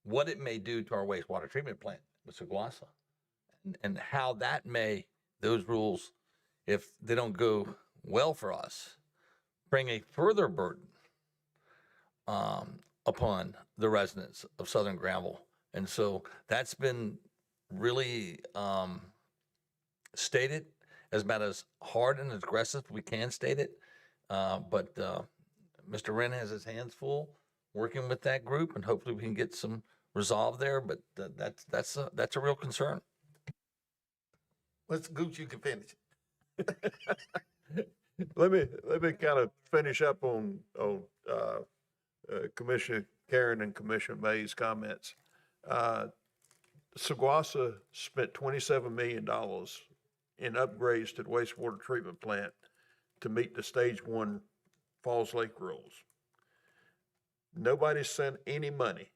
S6: what it may do to our wastewater treatment plant with Seguasa, and how that may, those rules, if they don't go well for us, bring a further burden upon the residents of southern Granville. And so that's been really stated as about as hard and aggressive we can state it. But Mr. Wren has his hands full working with that group, and hopefully we can get some resolve there. But that's a real concern.
S1: Mr. Gooch, you can finish.
S4: Let me kind of finish up on Commissioner Karan and Commissioner May's comments. Seguasa spent $27 million in upgrades to the wastewater treatment plant to meet the stage 1 Falls Lake rules. Nobody sent any money.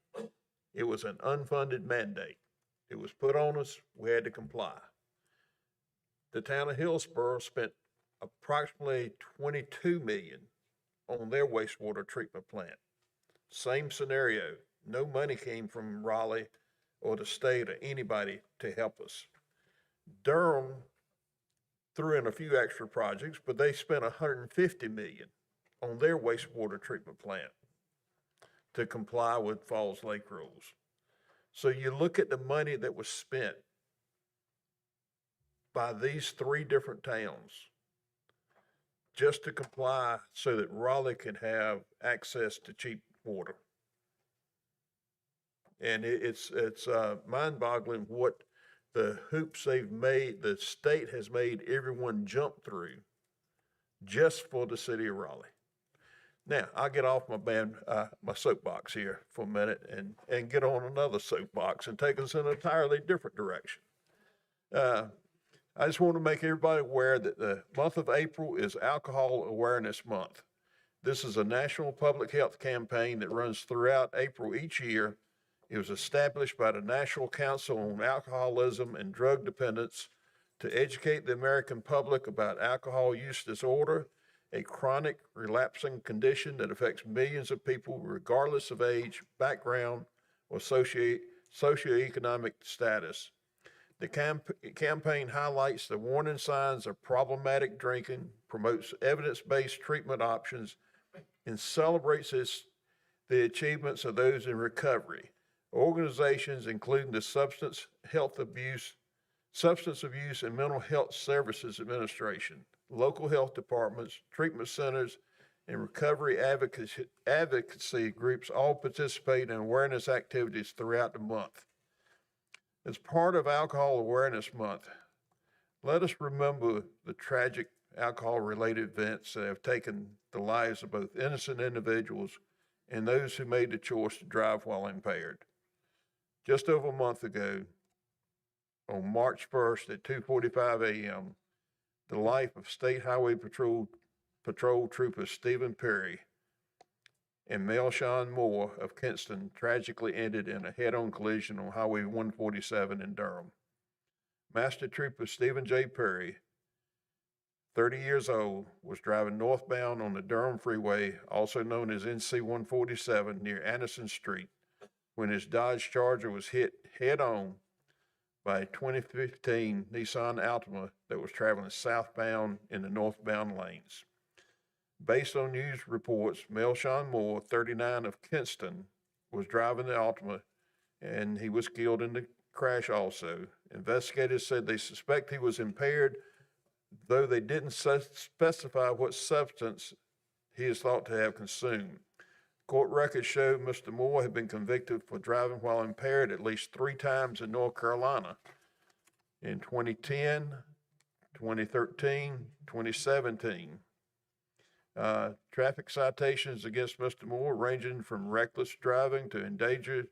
S4: It was an unfunded mandate. It was put on us. We had to comply. The town of Hillsborough spent approximately $22 million on their wastewater treatment plant. Same scenario. No money came from Raleigh or the state or anybody to help us. Durham threw in a few extra projects, but they spent $150 million on their wastewater treatment plant to comply with Falls Lake rules. So you look at the money that was spent by these 3 different towns just to comply so that Raleigh can have access to cheap water. And it's mind-boggling what the hoops they've made, the state has made everyone jump through just for the city of Raleigh. Now, I'll get off my soapbox here for a minute and get on another soapbox and take us in an entirely different direction. I just want to make everybody aware that the month of April is Alcohol Awareness Month. This is a national public health campaign that runs throughout April each year. It was established by the National Council on Alcoholism and Drug Dependence to educate the American public about alcohol use disorder, a chronic relapsing condition that affects millions of people regardless of age, background, or socioeconomic status. The campaign highlights the warning signs of problematic drinking, promotes evidence-based treatment options, and celebrates the achievements of those in recovery. Organizations including the Substance Abuse and Mental Health Services Administration, local health departments, treatment centers, and recovery advocacy groups all participate in awareness activities throughout the month. As part of Alcohol Awareness Month, let us remember the tragic alcohol-related events that have taken the lives of both innocent individuals and those who made the choice to drive while impaired. Just over a month ago, on March 1st at 2:45 a.m., the life of State Highway Patrol Trooper Stephen Perry and Melshawn Moore of Kinston tragically ended in a head-on collision on Highway 147 in Durham. Master Trooper Stephen J. Perry, 30 years old, was driving northbound on the Durham Freeway, also known as NC 147, near Anderson Street, when his Dodge Charger was hit head-on by a 2015 Nissan Altima that was traveling southbound in the northbound lanes. Based on news reports, Melshawn Moore, 39 of Kinston, was driving the Altima, and he was killed in the crash also. Investigators said they suspect he was impaired though they didn't specify what substance he is thought to have consumed. Court records show Mr. Moore had been convicted for driving while impaired at least 3 times in North Carolina in 2010, 2013, 2017. Traffic citations against Mr. Moore ranging from reckless driving to endanger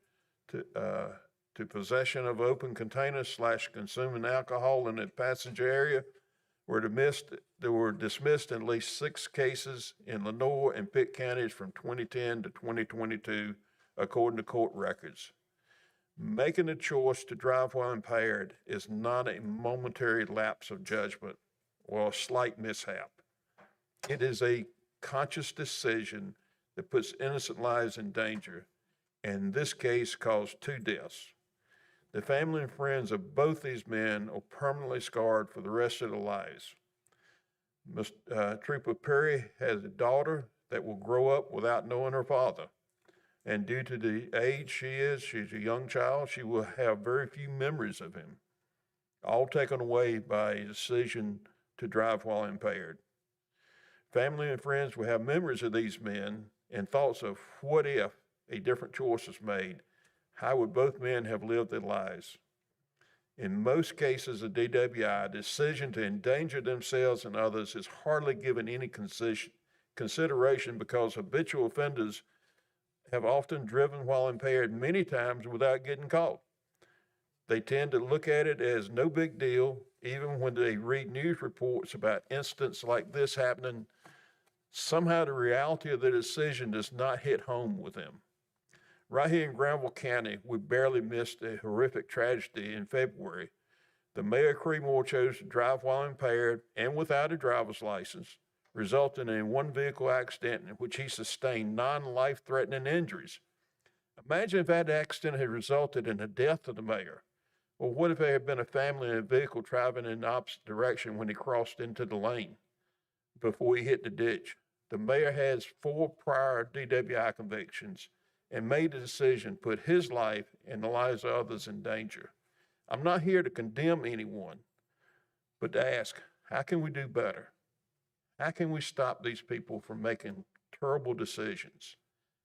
S4: to possession of open containers / consuming alcohol in the passenger area were dismissed in at least 6 cases in Lenoir and Pitt counties from 2010 to 2022, according to court records. Making the choice to drive while impaired is not a momentary lapse of judgment or a slight mishap. It is a conscious decision that puts innocent lives in danger, and in this case caused 2 deaths. The family and friends of both these men are permanently scarred for the rest of their lives. Trooper Perry has a daughter that will grow up without knowing her father. And due to the age she's a young child, she will have very few memories of him, all taken away by a decision to drive while impaired. Family and friends will have memories of these men and thoughts of what if a different choice was made. How would both men have lived their lives? In most cases of DWI, the decision to endanger themselves and others is hardly given any consideration because habitual offenders have often driven while impaired many times without getting caught. They tend to look at it as no big deal, even when they read news reports about incidents like this happening. Somehow the reality of the decision does not hit home with them. Right here in Granville County, we barely missed a horrific tragedy in February. The mayor, Creedmoor, chose to drive while impaired and without a driver's license, resulting in 1 vehicle accident in which he sustained 9 life-threatening injuries. Imagine if that accident had resulted in the death of the mayor. Or what if there had been a family in a vehicle driving in the opposite direction when he crossed into the lane before he hit the ditch? The mayor has 4 prior DWI convictions and made the decision to put his life and the lives of others in danger. I'm not here to condemn anyone, but to ask, how can we do better? How can we stop these people from making terrible decisions?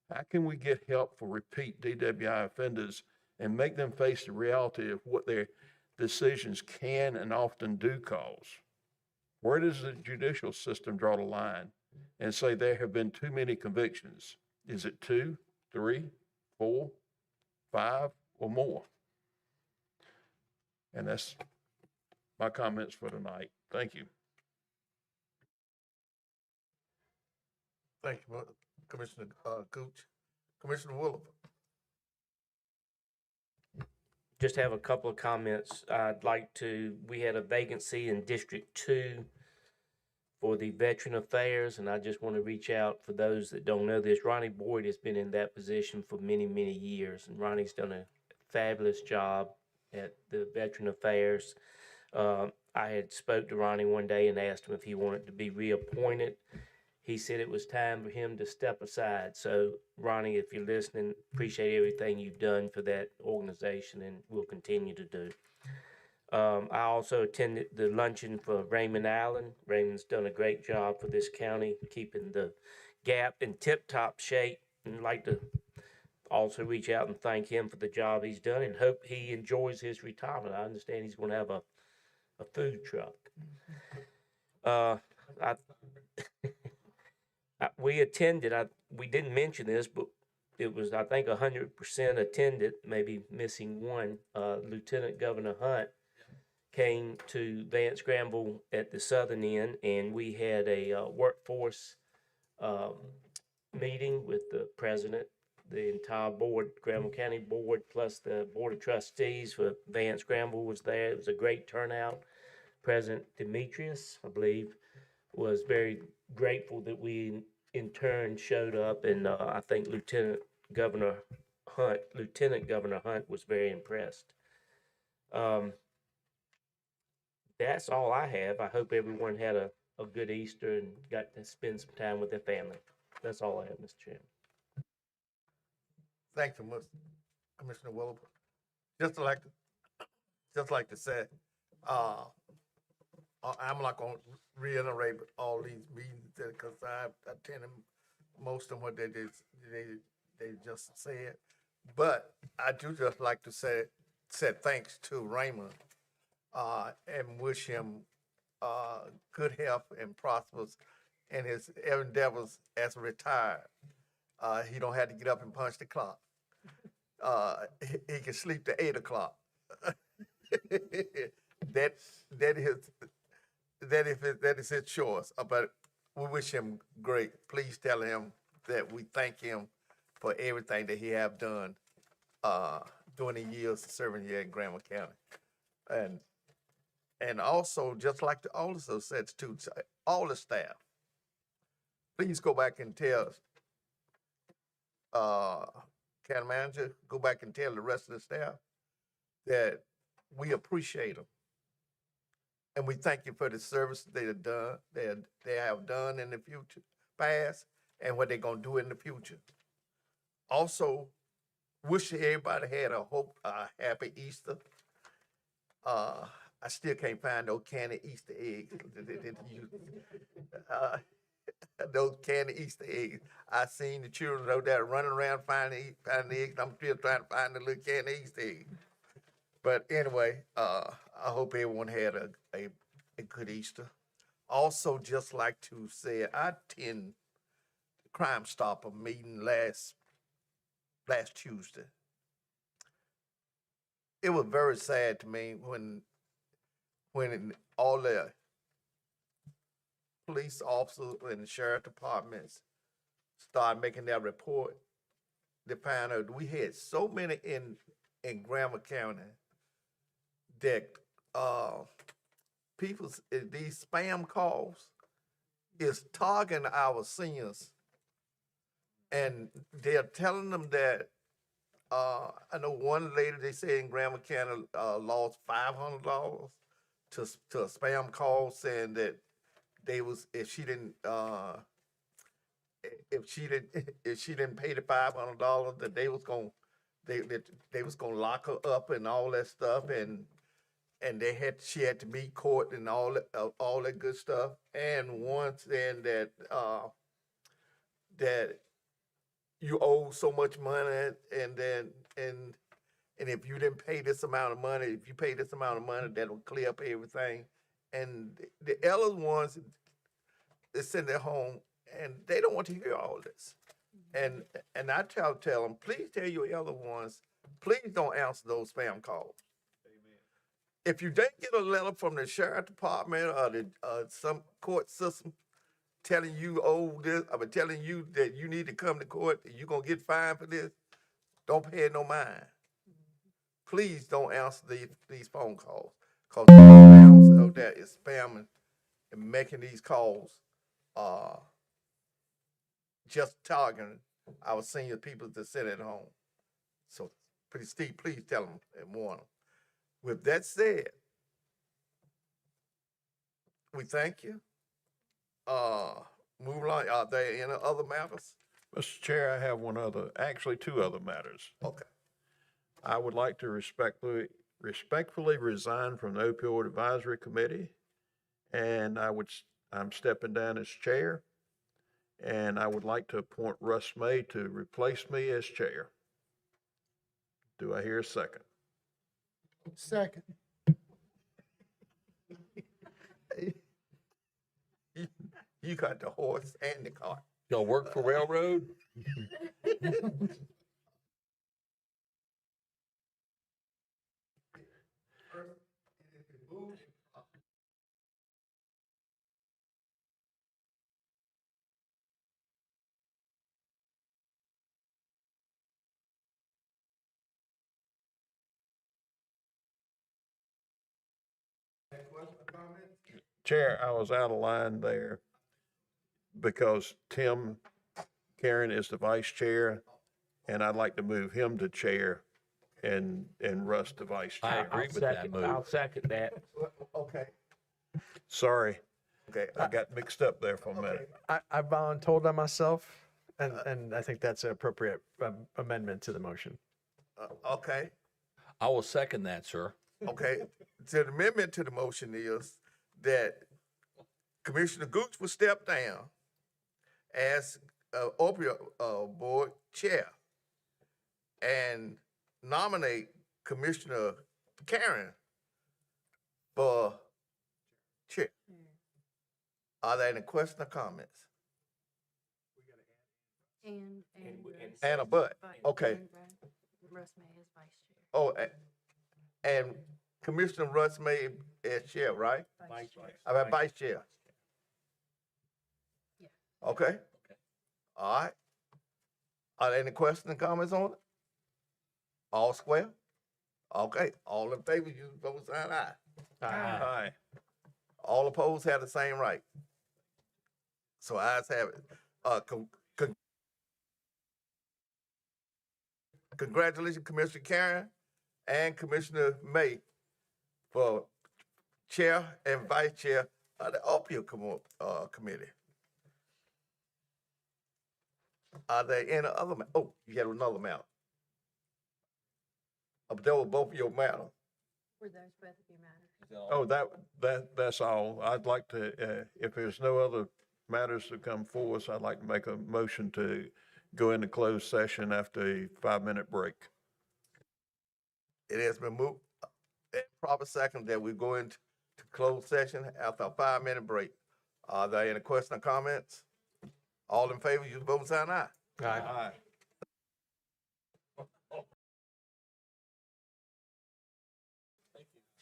S4: How can we get help for repeat DWI offenders and make them face the reality of what their decisions can and often do cause? Where does the judicial system draw the line and say there have been too many convictions? Is it 2, 3, 4, 5, or more? And that's my comments for tonight. Thank you.
S1: Thank you, Commissioner Gooch. Commissioner Williford.
S2: Just have a couple of comments. We had a vacancy in District 2 for the Veteran Affairs, and I just want to reach out for those that don't know this. Ronnie Boyd has been in that position for many, many years, and Ronnie's done a fabulous job at the Veteran Affairs. I had spoke to Ronnie one day and asked him if he wanted to be reappointed. He said it was time for him to step aside. So, Ronnie, if you're listening, appreciate everything you've done for that organization and will continue to do. I also attended the luncheon for Raymond Allen. Raymond's done a great job for this county, keeping the gap in tip-top shape. And I'd like to also reach out and thank him for the job he's done and hope he enjoys his retirement. I understand he's going to have a food truck. We attended, we didn't mention this, but it was, I think, 100% attended, maybe missing one. Lieutenant Governor Hunt came to Vance Granville at the southern end, and we had a workforce meeting with the president, the entire board, Granville County Board, plus the Board of Trustees for Vance Granville was there. It was a great turnout. President Demetrius, I believe, was very grateful that we in turn showed up, and I think Lieutenant Governor Hunt was very impressed. That's all I have. I hope everyone had a good Easter and got to spend some time with their family. That's all I have, Mr. Chairman.
S1: Thank you, Commissioner Williford. Just like to say, I'm not gonna reiterate all these meetings because I attended most of them what they just said. But I do just like to say thanks to Raymond, and wish him, good health and prosperous in his endeavors as a retired. He don't have to get up and punch the clock. He can sleep to 8 o'clock. that is his choice. But we wish him great. Please tell him that we thank him for everything that he have done during the years serving here in Granville County. And also, just like the officer said too, all the staff, please go back and tell county manager, go back and tell the rest of the staff that we appreciate them. And we thank you for the service they have done, they have done in the future, past, and what they're gonna do in the future. Also, wish everybody had a happy Easter. I still can't find those candy Easter eggs. Those candy Easter eggs. I seen the children out there running around finding eggs. I'm still trying to find the little candy Easter eggs. But anyway, I hope everyone had a good Easter. Also, just like to say, I attended the Crime Stopper meeting last Tuesday. It was very sad to me when all the police officers and the sheriff departments started making their report. They found out we had so many in Granville County that these spam calls is targeting our seniors, and they're telling them that I know one lady, they say in Granville County lost $500 to a spam call saying that if she didn't pay the $500 that they was gonna lock her up and all that stuff, and she had to meet court and all that good stuff. And one saying that that you owe so much money, and if you didn't pay this amount of money, if you pay this amount of money, that'll clear up everything. And the elder ones, they send their home, and they don't want to hear all this. And I tell them, please tell your elder ones, please don't answer those spam calls. If you didn't get a letter from the sheriff department or some court system telling you telling you that you need to come to court, you're gonna get fined for this, don't pay it no mind. Please don't answer these phone calls, because the spam out there is spamming and making these calls, just targeting our senior people that sit at home. So, Steve, please tell them and warn them. With that said, we thank you. Move along. Are there any other matters?
S4: Mr. Chair, I have actually two other matters.
S1: Okay.
S4: I would like to respectfully resign from the Opioid Advisory Committee, and I'm stepping down as chair, and I would like to appoint Russ May to replace me as chair. Do I hear a second?
S16: Second.
S1: You got the horse and the cart.
S6: Y'all work for railroad?
S4: Chair, I was out of line there because Karan is the vice chair, and I'd like to move him to chair and Russ to vice
S6: I
S4: chair.
S6: agree with that move.
S2: I'll second that.
S1: Okay.
S4: Sorry,
S1: Okay.
S4: I got mixed up there for a minute.
S11: I voluntold on myself, and I think that's an appropriate amendment to the motion.
S1: Okay.
S6: I will second that, sir.
S1: Okay. So the amendment to the motion is that Commissioner Gooch will step down as opioid board chair and nominate Commissioner Karan for chair. Are there any questions or comments? And a but, okay.
S9: Russ May is vice chair.
S1: Oh, and Commissioner Russ May as chair, right?
S2: Vice chair.
S1: I mean, vice chair. Okay? All right. Are there any questions and comments on it? All square? Okay, all in favor, use the vote sign aye.
S4: Aye.
S1: All opposed have the same right. So ayes have it. Congratulations, Commissioner Karen and Commissioner May for chair and vice chair of the opioid committee. Are there any other, oh, you had another matter. That was both of your matters.
S3: Were those both of your matters?
S4: Oh, that's all. I'd like to, if there's no other matters to come forward, I'd like to make a motion to go into closed session after a 5-minute break.
S1: It has been moved, proper second that we go into closed session after a 5-minute break. Are there any questions or comments? All in favor, use the vote sign aye.
S2: Aye.